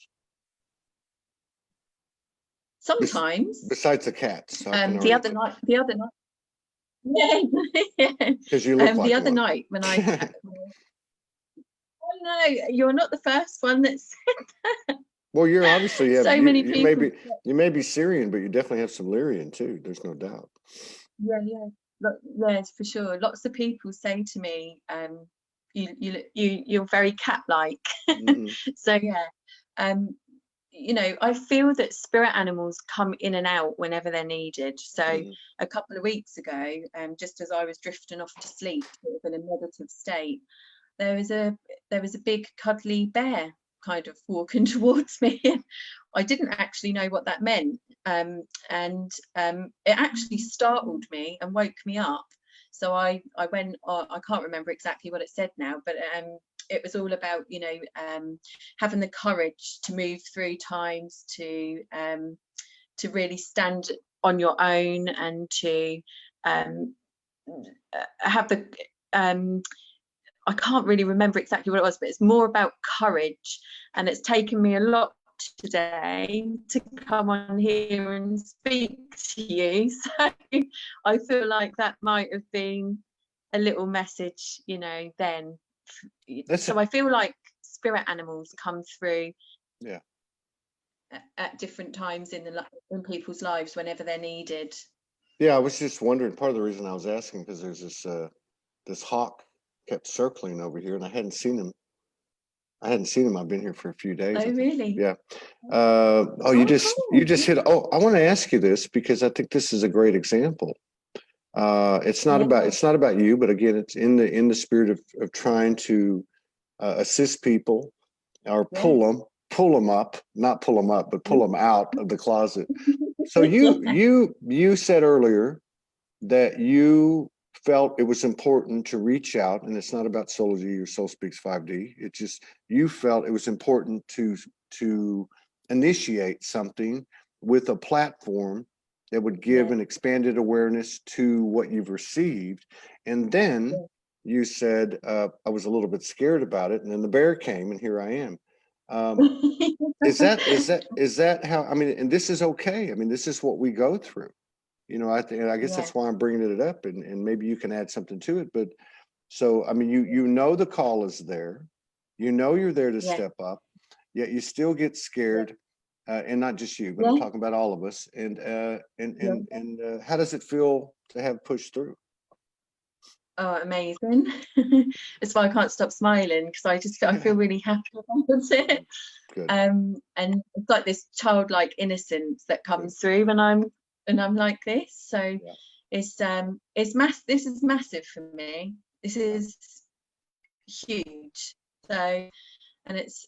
Sometimes. Besides the cats. The other night. Yeah. Because you look like the other one. night when I oh no, you're not the first one that said that. Well, you're obviously many people. You may be Syrian, but you definitely have some Lyrian too. There's no doubt. Yes, for sure. Lots of people say to me, you're very cat-like. So I feel that spirit animals come in and out whenever they're needed. So a couple of weeks ago, just as I was drifting off to sleep, sort of in a meditative state, there was a big cuddly bear kind of walking towards me. I didn't actually know what that meant, and it actually startled me and woke me up. So I went, I can't remember exactly what it said now, but it was all about having the courage to move through times, to really stand on your own, and to have the I can't really remember exactly what it was, but it's more about courage. And it's taken me a lot today to come on here and speak to you. So I feel like that might have been a little message, then. So I feel like spirit animals come through at different times in people's lives whenever they're needed. I was just wondering, part of the reason I was asking, because there's this hawk kept circling over here, and I hadn't seen him. I've been here for a few days. Oh, really? Yeah. You just hit. Oh, I want to ask you this, because I think this is a great example. It's not about you, but again, it's in the spirit of trying to assist people, or pull them up, not pull them up, but pull them out of the closet. So you said earlier that you felt it was important to reach out, and it's not about Soulogy or SoulSpeaks 5D. It's just you felt it was important to initiate something with a platform that would give an expanded awareness to what you've received. And then you said, I was a little bit scared about it, and then the bear came, and here I am. Is that how, I mean, and this is okay. I mean, this is what we go through. You know, I guess Yeah, that's why I'm bringing it up, and maybe you can add something to it. But so, I mean, you know the call is there, you know you're there to yeah, step up, yet you still get yeah, scared, and not just you, but I'm yeah, talking about all of us. And yeah. how does it feel to have pushed through? Oh, amazing. It's why I can't stop smiling, because I feel really happy about it. Good, And it's like this childlike innocence that good, comes through when I'm like this. So yeah, this is massive for me. This yeah, is huge. So, and it's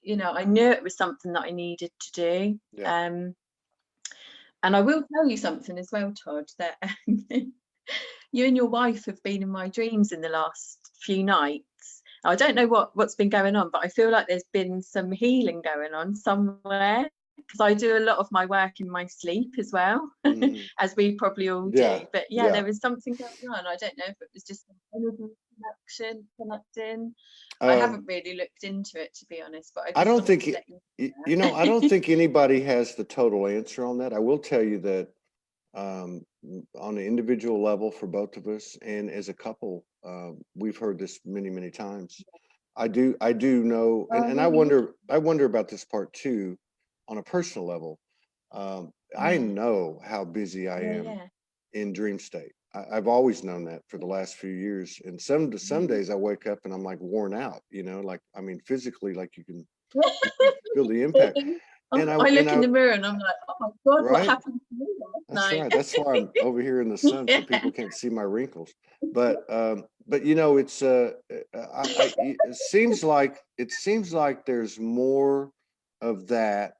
I knew it was something that I needed to do. yeah. And I will tell you something as well, Todd, that you and your wife have been in my dreams in the last few nights. I don't know what's been going on, but I feel like there's been some healing going on somewhere, because I do a lot of my work in my sleep as well, Mhm. as we probably all Yeah, do. But yeah, yeah. there was something going on. I don't know if it was just an energy connecting. I Um, haven't really looked into it, to be honest, but I I just don't wanted think to let you you know, I don't think anybody has the total answer on that. I will tell you that um, on an individual level for both of us, and as a couple, we've heard this many, many times. I do know, Oh, and really? I wonder about this part too, on a personal level. I Yeah, know how busy I yeah, am yeah. in dream state. I've always known that for the last few years. And some days I wake up and I'm like worn out, you know, like, I mean, physically, like you can feel the impact. I look in the mirror and I'm like, oh my God, what Right. happened to me last That's night? right. That's why I'm over here in the sun so Yeah. people can't see my wrinkles. But you know, it's it seems like there's more of that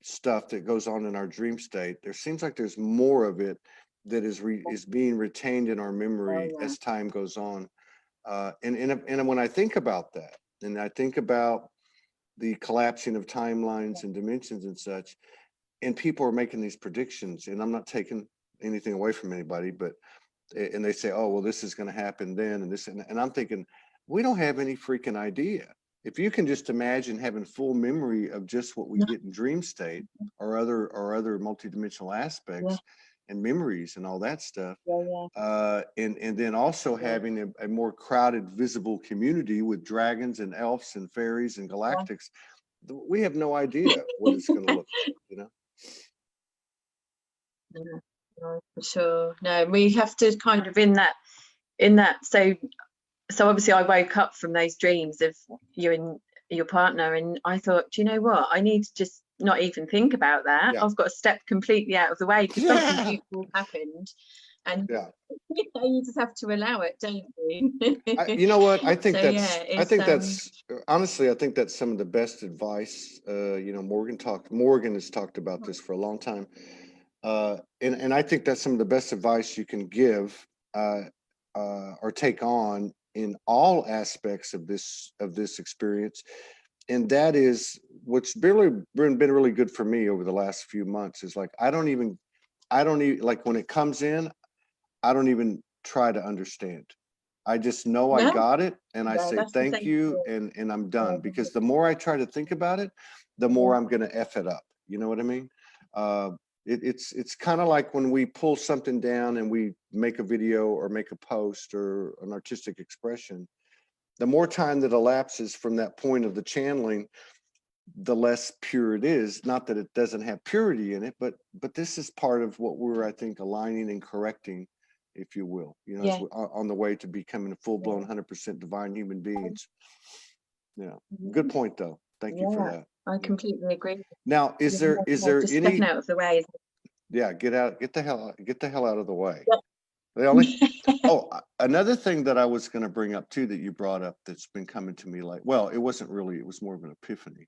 stuff that goes on in our dream state. There seems like there's more of it that is being retained in our Oh memory yeah. as time goes on. And when I think about that, and I think about the collapsing of timelines and dimensions and such, and people are making these predictions, and I'm not taking anything away from anybody, but and they say, oh well, this is going to happen then, and this, and I'm thinking, we don't have any freaking idea. If you can just imagine having full memory of just what we No, get in dream state, or other multidimensional yeah, aspects and memories and all that stuff, yeah, yeah, and then also yeah, having a more crowded visible community with dragons and elves and fairies and galactics, we have no idea what it's going to look like, you know. yeah. No, for sure. No, we have to kind of in that. So obviously I woke up from those dreams of you and your partner, and I thought, do you know what? I need to just not even think about that. Yeah. I've got to step completely out of the way, because something Yeah. beautiful happened, and Yeah. you just have to allow it, don't you? You know what? So yeah, I it's think that's honestly, I think that's some of the best advice. You know, Morgan has talked about this for a long time. And I think that's some of the best advice you can give, uh, or take on in all aspects of this experience. And that is what's been really good for me over the last few months is like, I don't even like when it comes in, I don't even try to understand. I just know I no, got it, and I no, say that's the thank same. you, and I'm done. Yeah, Because the more I try to think about it, the yeah, more I'm going to f it up. You know what I mean? Uh, it's kind of like when we pull something down and we make a video or make a post or an artistic expression. The more time that elapses from that point of the channeling, the less pure it is. Not that it doesn't have purity in it, but this is part of what we're, I think, aligning and correcting, if you will, you know, as yeah, we're on the way to becoming full-blown yeah, 100% divine human beings. Yeah, good yeah, point though. Thank you for yeah. that. I Yeah. completely agree. Now, Yeah, is no, there just stepping any? out of the way. Yeah, get the hell out of the way. Yep. The only Oh, another thing that I was going to bring up too that you brought up that's been coming to me, like, well, it wasn't really, it was more of an epiphany,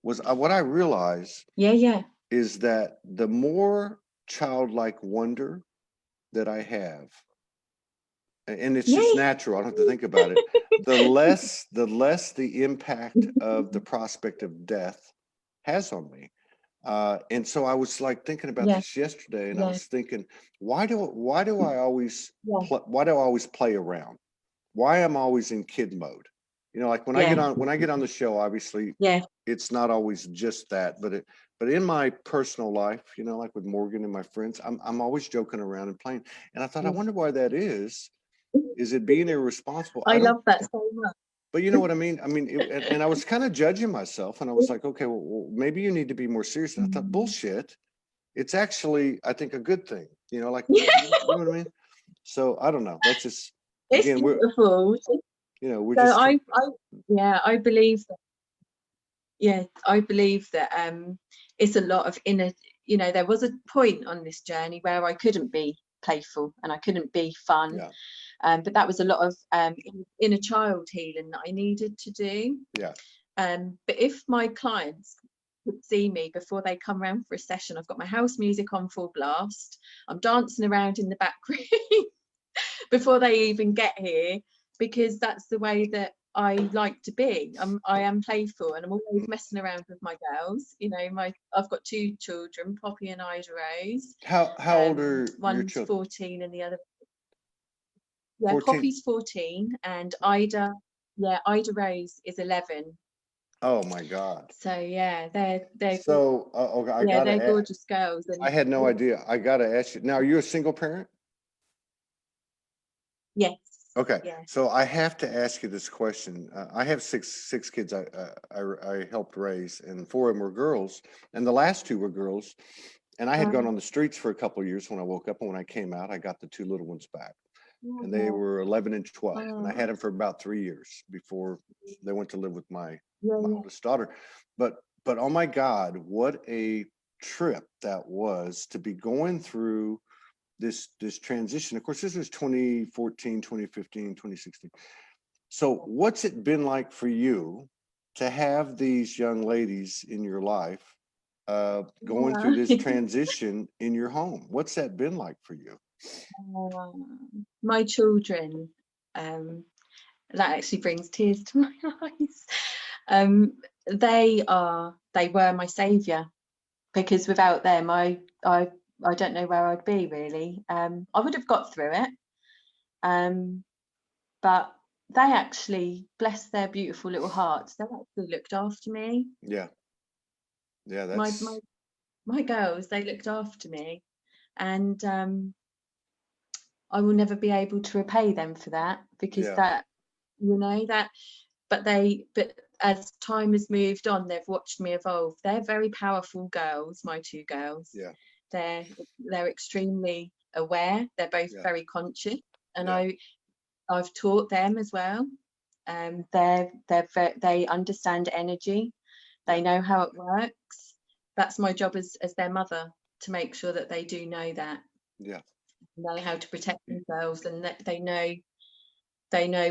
was what I realized Yeah, yeah, is that the more childlike wonder that I have, and it's just yay. natural, I don't have to think about it, the less the impact of the prospect of death has on me. And so I was like thinking about Yeah, this yesterday, and I yeah, was thinking, why do I always yeah, why do I always play around? Why am I always in kid mode? You know, like when Yeah. I get on the show, obviously Yeah. it's not always just that, but in my personal life, you know, like with Morgan and my friends, I'm always joking around and playing. And I thought, I wonder why that is. Is it being irresponsible? I I don't. love that so much. But you know what I mean? I mean, and I was kind of judging myself, and I was like, okay, well, maybe you need to be more serious. And I thought, bullshit. It's actually, I think, a good thing. You know, like, Yeah. you know what I mean? So I don't know. That's just, It's again, beautiful. you know, we're So just, yeah, I believe that. Yeah, I believe that it's a lot of inner. You know, there was a point on this journey where I couldn't be playful and I couldn't be fun. yeah, But that was a lot of inner child healing that I needed to do. yeah, But if my clients could see me before they come around for a session, I've got my house music on full blast. I'm dancing around in the back room before they even get here, because that's the way that I like to be. I am playful and I'm always messing around with my girls. You know, I've got 2 children, Poppy and Ida Rose. How old are your One's children? 14 and the other, yeah, 14. Poppy's 14 and Ida Rose is 11. Oh my God. So yeah, they're So, okay, yeah, they're gorgeous girls. I And had no idea. I gotta ask you. Now, are you a single parent? yes, Okay, yes. so I have to ask you this question. I have six kids I helped raise, and 4 of them were girls, and the last 2 were girls. And I had gone on the streets for a couple of years when I woke up, and when I came out, I got the 2 little ones back, and they were 11 and 12, and I had them for about 3 years before they went to live with my Yeah, oldest daughter. But oh my God, what a trip that was to be going through this transition. Of course, this was 2014, 2015, 2016. So what's it been like for you to have these young ladies in your life going through this yeah. transition in your home? What's that been like for you? My children, that actually brings tears to my eyes. They were my savior, because without them, I don't know where I'd be really. I would have got through it, but they actually, bless their beautiful little hearts, they actually looked after me. Yeah, yeah, My that's my girls, they looked after me, and I will never be able to repay them for that, because yeah, that, you know, that, but as time has moved on, they've watched me evolve. They're very powerful girls, my 2 girls. yeah, They're extremely aware. They're both yeah, very conscious, and yeah, I've taught them as well. They understand energy. yeah, They know how it works. That's my job as their mother, to make sure that they do know that, yeah, know how to protect themselves, and that they know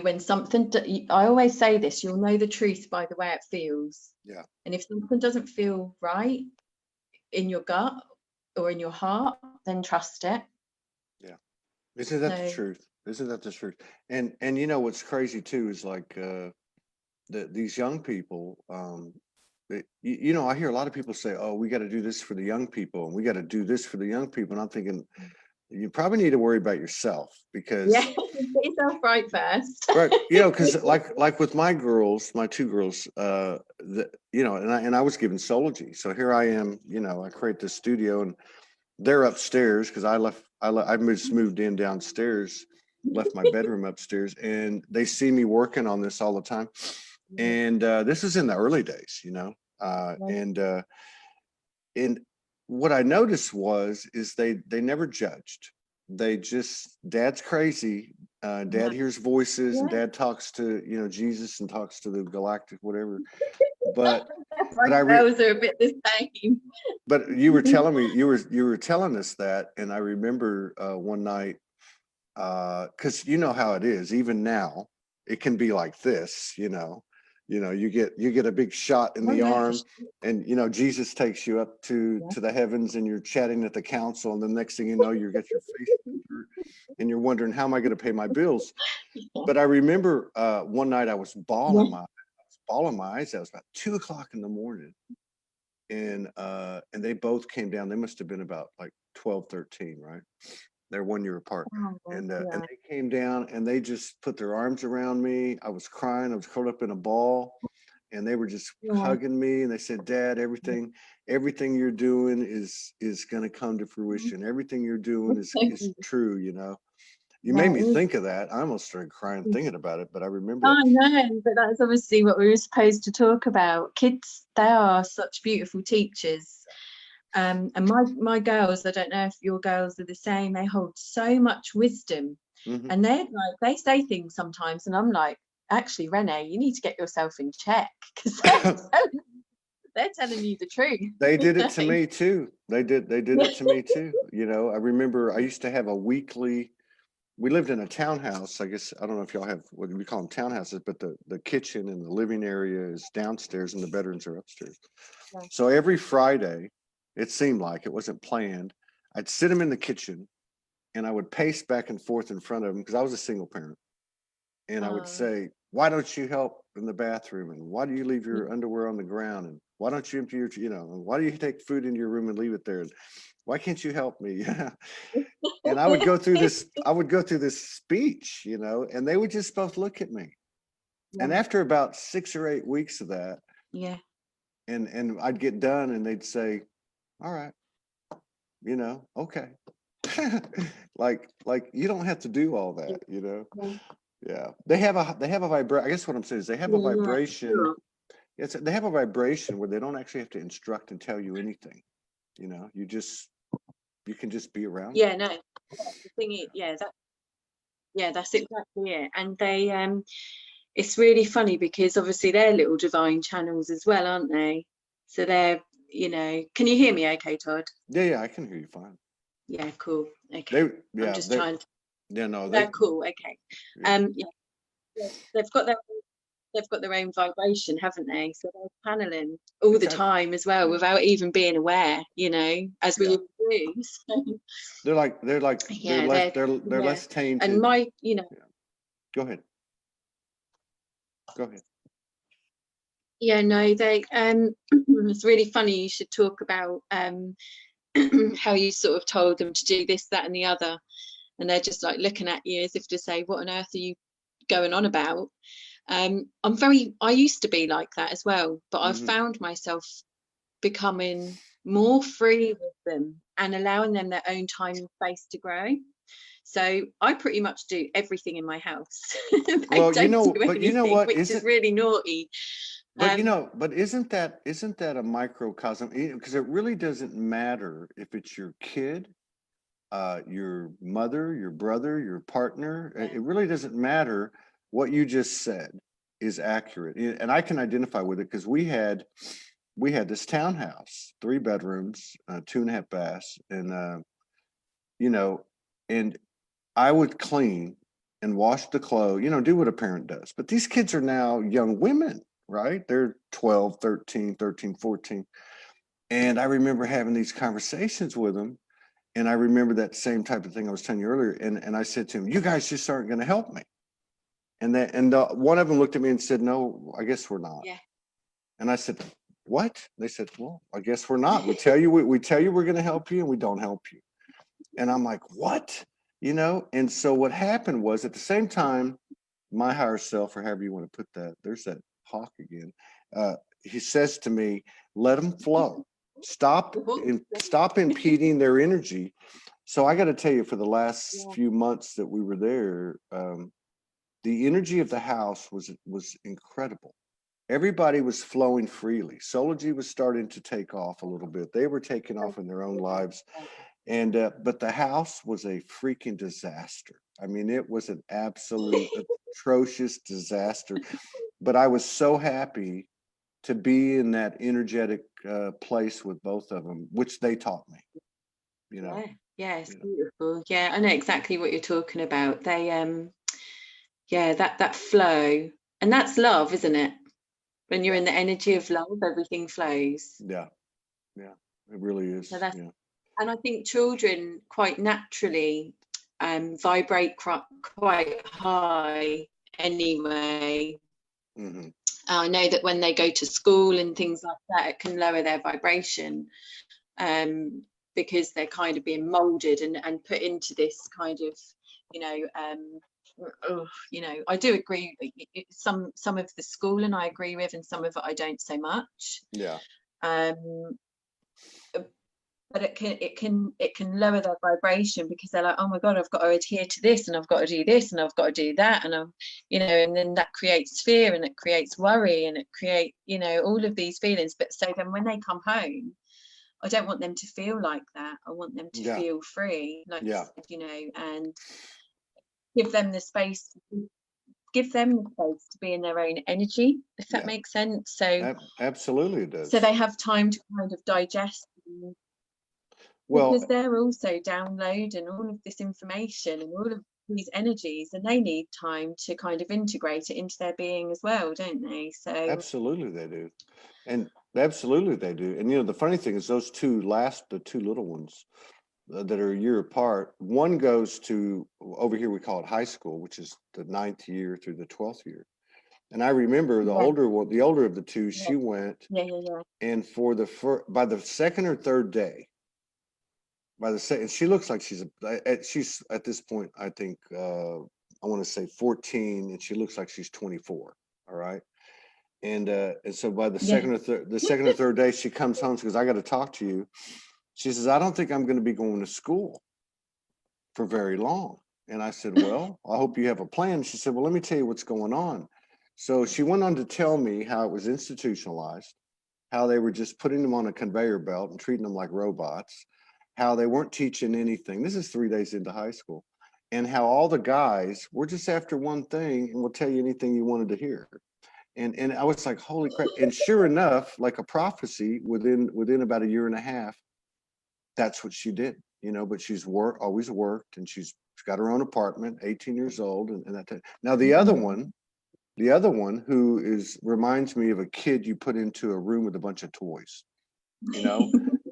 when something. I always say this: you'll know the truth by the way it feels. yeah, And if something doesn't feel right in your gut or in your heart, then trust it. yeah. Isn't that the So truth? Isn't that the truth? And you know what's crazy too is like these young people. You know, I hear a lot of people say, "Oh, we got to do this for the young people, and we got to do this for the young people." And I'm thinking, you probably need to worry about yourself, yeah, because get yourself right first. right, you know, because like with my girls, my 2 girls, you know, and I was given Soulogy, so here I am, you know, I create this studio, and they're upstairs because I just moved in downstairs, left my bedroom upstairs, and they see me working on this all the time. And this is in the early days, you know, and what I noticed is they never judged. They just, Dad's crazy. Dad hears voices, and Yeah. Dad talks to, you know, Jesus, and talks to the galactic whatever. But My but I re, girls are a bit the same. but you were telling me, you were telling us that, and I remember one night, because you know how it is. Even now, it can be like this. You know, you get a big shot in Oh the yeah, for arm, sure. and you know Jesus takes you up Yeah. to the heavens, and you're chatting at the council, and the next thing you know, you get your face dirt, and you're wondering, how am I going to pay my bills? But I remember one night I was Yeah. bawling my eyes out. It was about 2 o'clock in the morning, and they both came down. They must have been about like 12, 13, right? They're 1 year apart. Oh, And yeah. they came down and they just put their arms around me. I was crying. I was curled up in a ball, and they were just Yeah. hugging me. And they said, "Dad, everything you're doing is going to come to fruition. Everything you're doing is true." You know, you made Yeah, me it is. think of that. I almost started crying thinking about it, but I remember that. I know, but that's obviously what we were supposed to talk about. Kids, they are such beautiful teachers. And my girls, I don't know if your girls are the same, they hold so much wisdom. Hmm. And they say things sometimes, and I'm like, actually, Renee, you need to get yourself in check, because they're telling you the truth. They did it to me too. They did it to me too. You know, I remember I used to have a weekly. We lived in a townhouse. I guess I don't know if y'all have what we call them townhouses, but the kitchen and the living area is downstairs and the bedrooms are upstairs. Yeah. So every Friday, it seemed like it wasn't planned. I'd sit them in the kitchen and I would pace back and forth in front of them because I was a single parent. And I would say, "Why don't you help in the bathroom? And why do you leave your underwear on the ground? And why don't you empty your, and why do you take food into your room and leave it there? And why can't you help me?" And I would go through this speech, and they would just both look at me. And after about 6 or 8 weeks of that, Yeah. and I'd get done and they'd say, "All right, okay." like you don't have to do all that, Yeah. They have a vibration. I guess what I'm saying is they have a vibration. They have a vibration where they don't actually have to instruct and tell you anything. You can just be around them. Yeah, no. The thing is, that's exactly it. And it's really funny because obviously they're little divine channels as well, aren't they? So they're, can you hear me okay, Todd? Yeah, I can hear you fine. Yeah, cool. Okay. I'm just trying to. Yeah, no, They're cool. Okay. Yeah. They've got their own vibration, haven't they? So they're channeling all the time as well, without even being aware, as we all do. So, they're less tainted. And Go ahead. Yeah, no, it's really funny you should talk about how you sort of told them to do this, that, and the other, and they're just like looking at you as if to say, what on earth are you going on about? I used to be like that as well, but I've found myself becoming more free with them and allowing them their own time and space to grow. So I pretty much do everything in my house. Well, What, which is really naughty. But isn't that a microcosm? Because it really doesn't matter if it's your kid, your mother, your brother, your partner. It really doesn't matter. What you just said is accurate, and I can identify with it because we had this townhouse, 3 bedrooms, 2.5 baths, and and I would clean and wash the clothes, do what a parent does. But these kids are now young women, right? They're 12, 13, 14. And I remember having these conversations with them. And I remember that same type of thing I was telling you earlier. And I said to him, "You guys just aren't going to help me." And one of them looked at me and said, "No, I guess we're not." Yeah. And I said, "What?" They said, "Well, I guess we're not. We tell you we're going to help you, and we don't help you." And I'm like, "What?" And so what happened was, at the same time, my higher self, or however you want to put that, there's that hawk again. He says to me, "Let them flow. Stop impeding their energy." So I got to tell you, for the last few months that we were there, the energy of the house was incredible. Everybody was flowing freely. Soulogy was starting to take off a little bit. They were taking off in their own lives. And but the house was a freaking disaster. I mean, it was an absolute atrocious disaster. But I was so happy to be in that energetic place with both of them, which they taught me. Yeah, it's beautiful. Yeah, I know exactly what you're talking about. They that flow, and that's love, isn't it? When you're in the energy of love, everything flows. Yeah, it really is. So and I think children quite naturally vibrate quite high anyway. I know that when they go to school and things like that, it can lower their vibration. because they're kind of being molded and put into this kind of, you know, I do agree. Some of the schooling I agree with, and some of it I don't so much. Yeah. But it can lower their vibration, because they're like, oh my God, I've got to adhere to this, and I've got to do this, and I've got to do that, and I'm, you know, and then that creates fear, and it creates worry, and it creates, you know, all of these feelings. But so then when they come home, I don't want them to feel like that. I want them to feel free, like you said, you know, and give them the space to be in their own energy, if that makes sense. So absolutely it does. So they have time to kind of digest, because they're also downloading all of this information and all of these energies, and they need time to kind of integrate it into their being as well, don't they? So absolutely they do. And absolutely they do. And you know, the funny thing is the two little ones that are a year apart, one goes to, over here we call it high school, which is the 9th year through the 12th year. And I remember the older of the two, she went, and by the second or third day, she looks like she's at this point, I think, I want to say 14, and she looks like she's 24. All right. And so by the second or third day, she comes home, she goes, I got to talk to you. She says, I don't think I'm going to be going to school for very long. And I said, well, I hope you have a plan. She said, well, let me tell you what's going on. So she went on to tell me how it was institutionalized, how they were just putting them on a conveyor belt and treating them like robots, how they weren't teaching anything. This is 3 days into high school. And how all the guys were just after one thing and will tell you anything you wanted to hear. And I was like, holy crap. And sure enough, like a prophecy, within about a year and a half, that's what she did, you know. But she's always worked, and she's got her own apartment, 18 years old. And that. Now the other one who reminds me of a kid you put into a room with a bunch of toys, you know.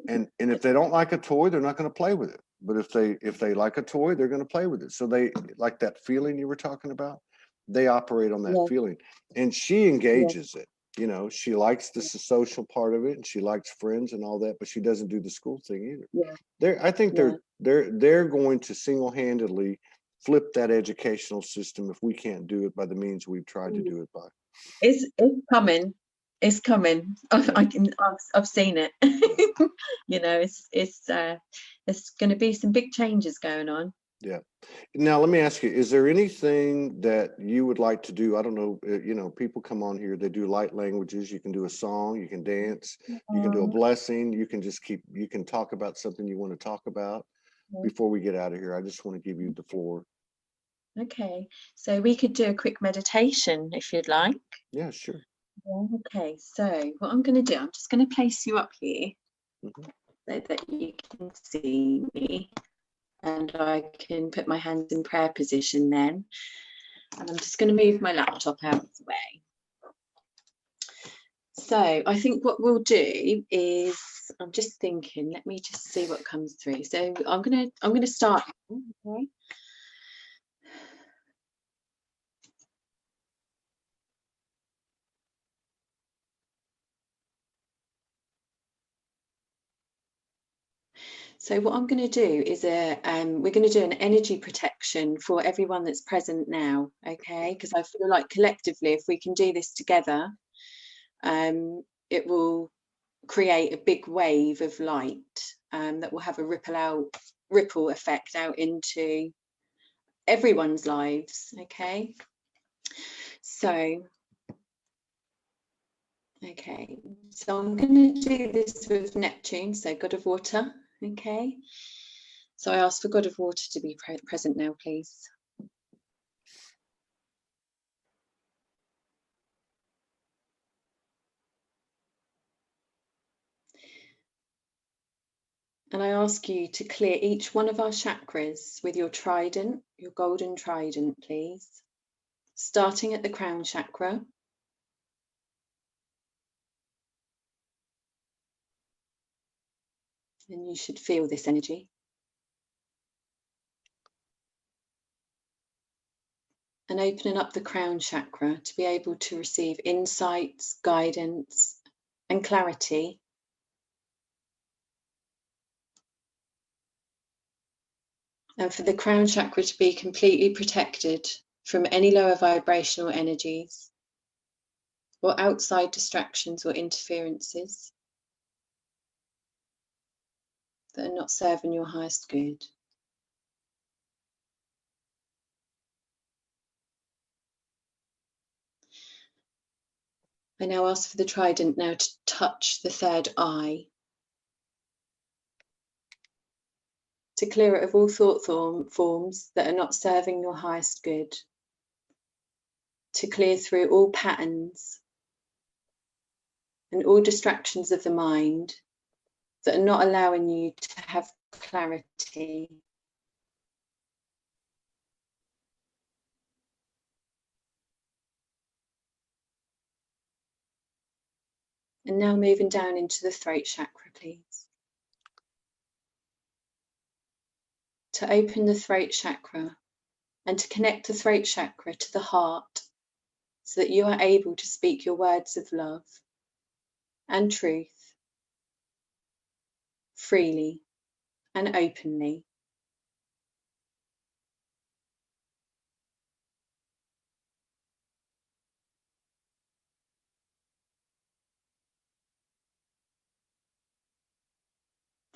and if they don't like a toy, they're not going to play with it. But if they like a toy, they're going to play with it. So they like that feeling you were talking about. They operate on that feeling, and she engages it. You know, she likes the social part of it, and she likes friends and all that, but she doesn't do the school thing either. I think they're going to single-handedly flip that educational system if we can't do it by the means we've tried to do it by. It's coming. It's coming. I've seen it. You know, it's going to be some big changes going on. Yeah. Now, let me ask you, is there anything that you would like to do? I don't know, you know, people come on here, they do light languages. You can do a song, you can dance, you can do a blessing, you can talk about something you want to talk about before we get out of here. I just want to give you the floor. Okay, so we could do a quick meditation if you'd like. Yeah, sure. Okay, so what I'm going to do, I'm just going to place you up here so that you can see me. And I can put my hands in prayer position then. And I'm just going to move my laptop out of the way. So I think what we'll do is, I'm just thinking, let me just see what comes through. So I'm going to start. Okay. So what I'm going to do is we're going to do an energy protection for everyone that's present now, okay? Because I feel like collectively, if we can do this together, it will create a big wave of light that will have a ripple effect out into everyone's lives, okay? So, okay, so I'm going to do this with Neptune, so God of Water. Okay, so I ask for God of Water to be present now, please. And I ask you to clear each one of our chakras with your trident, your golden trident, please. Starting at the crown chakra. And you should feel this energy. And opening up the crown chakra to be able to receive insights, guidance, and clarity And for the crown chakra to be completely protected from any lower vibrational energies or outside distractions or interferences that are not serving your highest good. I now ask for the trident now to touch the third eye, to clear it of all thought forms that are not serving your highest good, to clear through all patterns and all distractions of the mind that are not allowing you to have clarity. And now moving down into the throat chakra, please. To open the throat chakra and to connect the throat chakra to the heart so that you are able to speak your words of love and truth freely and openly.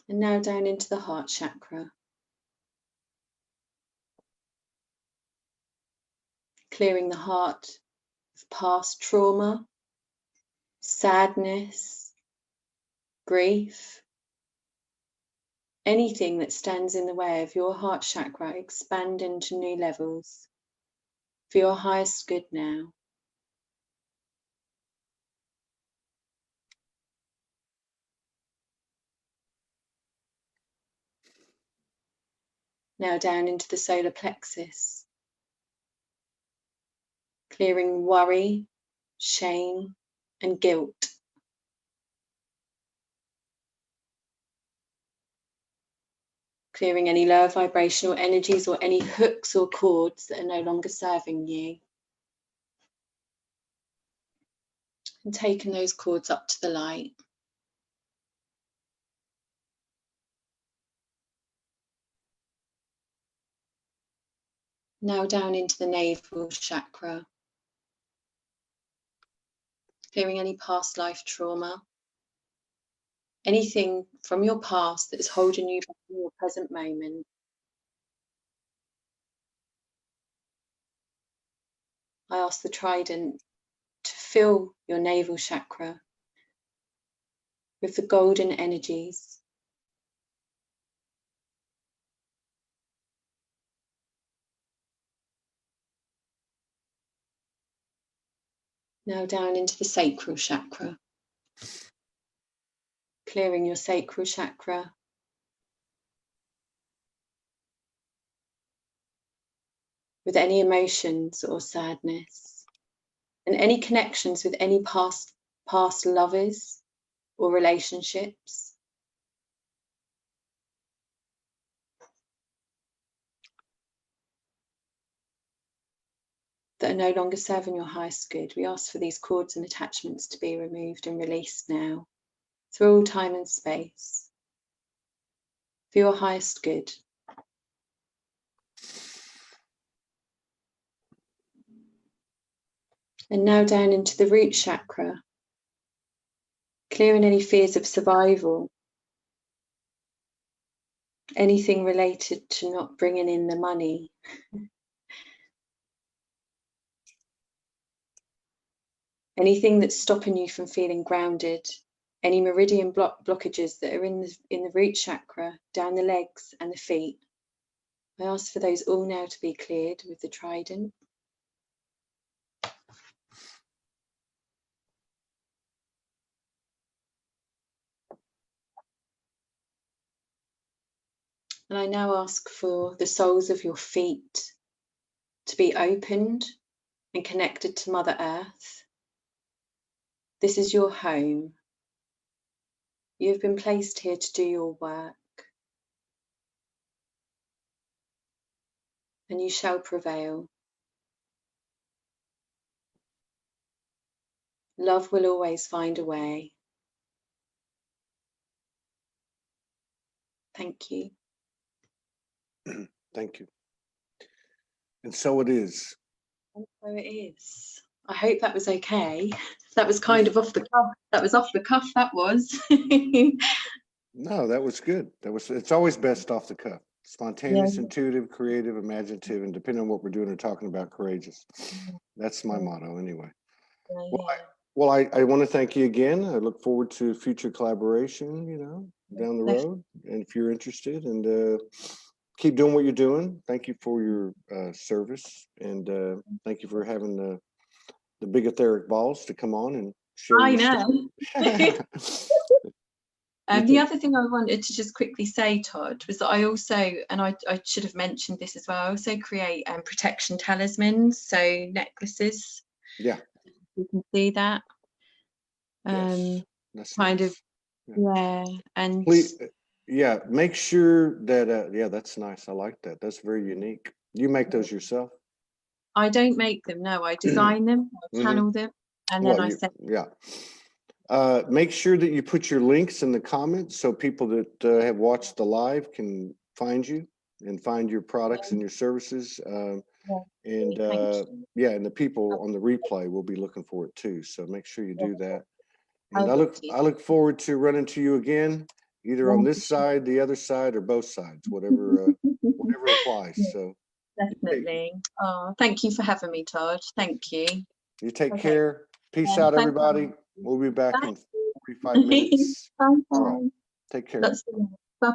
And now down into the heart chakra. Clearing the heart of past trauma, sadness, grief, anything that stands in the way of your heart chakra expanding to new levels for your highest good now. Now down into the solar plexus, clearing worry, shame, and guilt. Clearing any lower vibrational energies or any hooks or cords that are no longer serving you. And taking those cords up to the light. Now down into the navel chakra. Clearing any past life trauma. Anything from your past that is holding you back in your present moment. I ask the trident to fill your navel chakra with the golden energies. Now down into the sacral chakra. Clearing your sacral chakra. With any emotions or sadness. And any connections with any past lovers or relationships. That are no longer serving your highest good. We ask for these cords and attachments to be removed and released now, through all time and space, for your highest good. And now down into the root chakra, clearing any fears of survival, anything related to not bringing in the money. Anything that's stopping you from feeling grounded, any meridian blockages that are in the root chakra, down the legs and the feet. I ask for those all now to be cleared with the trident. And I now ask for the soles of your feet to be opened and connected to Mother Earth. This is your home. You have been placed here to do your work. And you shall prevail. Love will always find a way. Thank you. Thank you. And so it is. And so it is. I hope that was okay. That was kind of off the cuff. That was off the cuff, that was. No, that was good. It's always best off the cuff. Spontaneous, Yeah. intuitive, creative, imaginative, and depending on what we're doing or talking about, courageous. That's my motto anyway. Well, I want to thank you again. I look forward to future collaboration, down the road. And if you're interested, and keep doing what you're doing. Thank you for your service, and thank you for having the big etheric balls to come on and share I your know. stuff. The other thing I wanted to just quickly say, Todd, was that I also, and I should have mentioned this as well, I also create protection talismans, so necklaces. Yeah. You can see that. Yes. That's Kind nice. of, yeah. And Please, yeah, make sure that, yeah, that's nice. I like that. That's very unique. You make those yourself? I don't make them, no, I design them, I channel them, and then I send them. Yeah. Make sure that you put your links in the comments so people that have watched the live can find you and find your products and your services. And the people on the replay will be looking for it too. So make sure you do that. And I look forward to running to you again, either on this side, the other side, or both sides, whatever applies. So definitely. Oh, thank you for having me, Todd. Thank you. you take care. Peace out, thank everybody. you. We'll be back Bye. in 45 minutes. Bye. All right. Take care. Bye bye.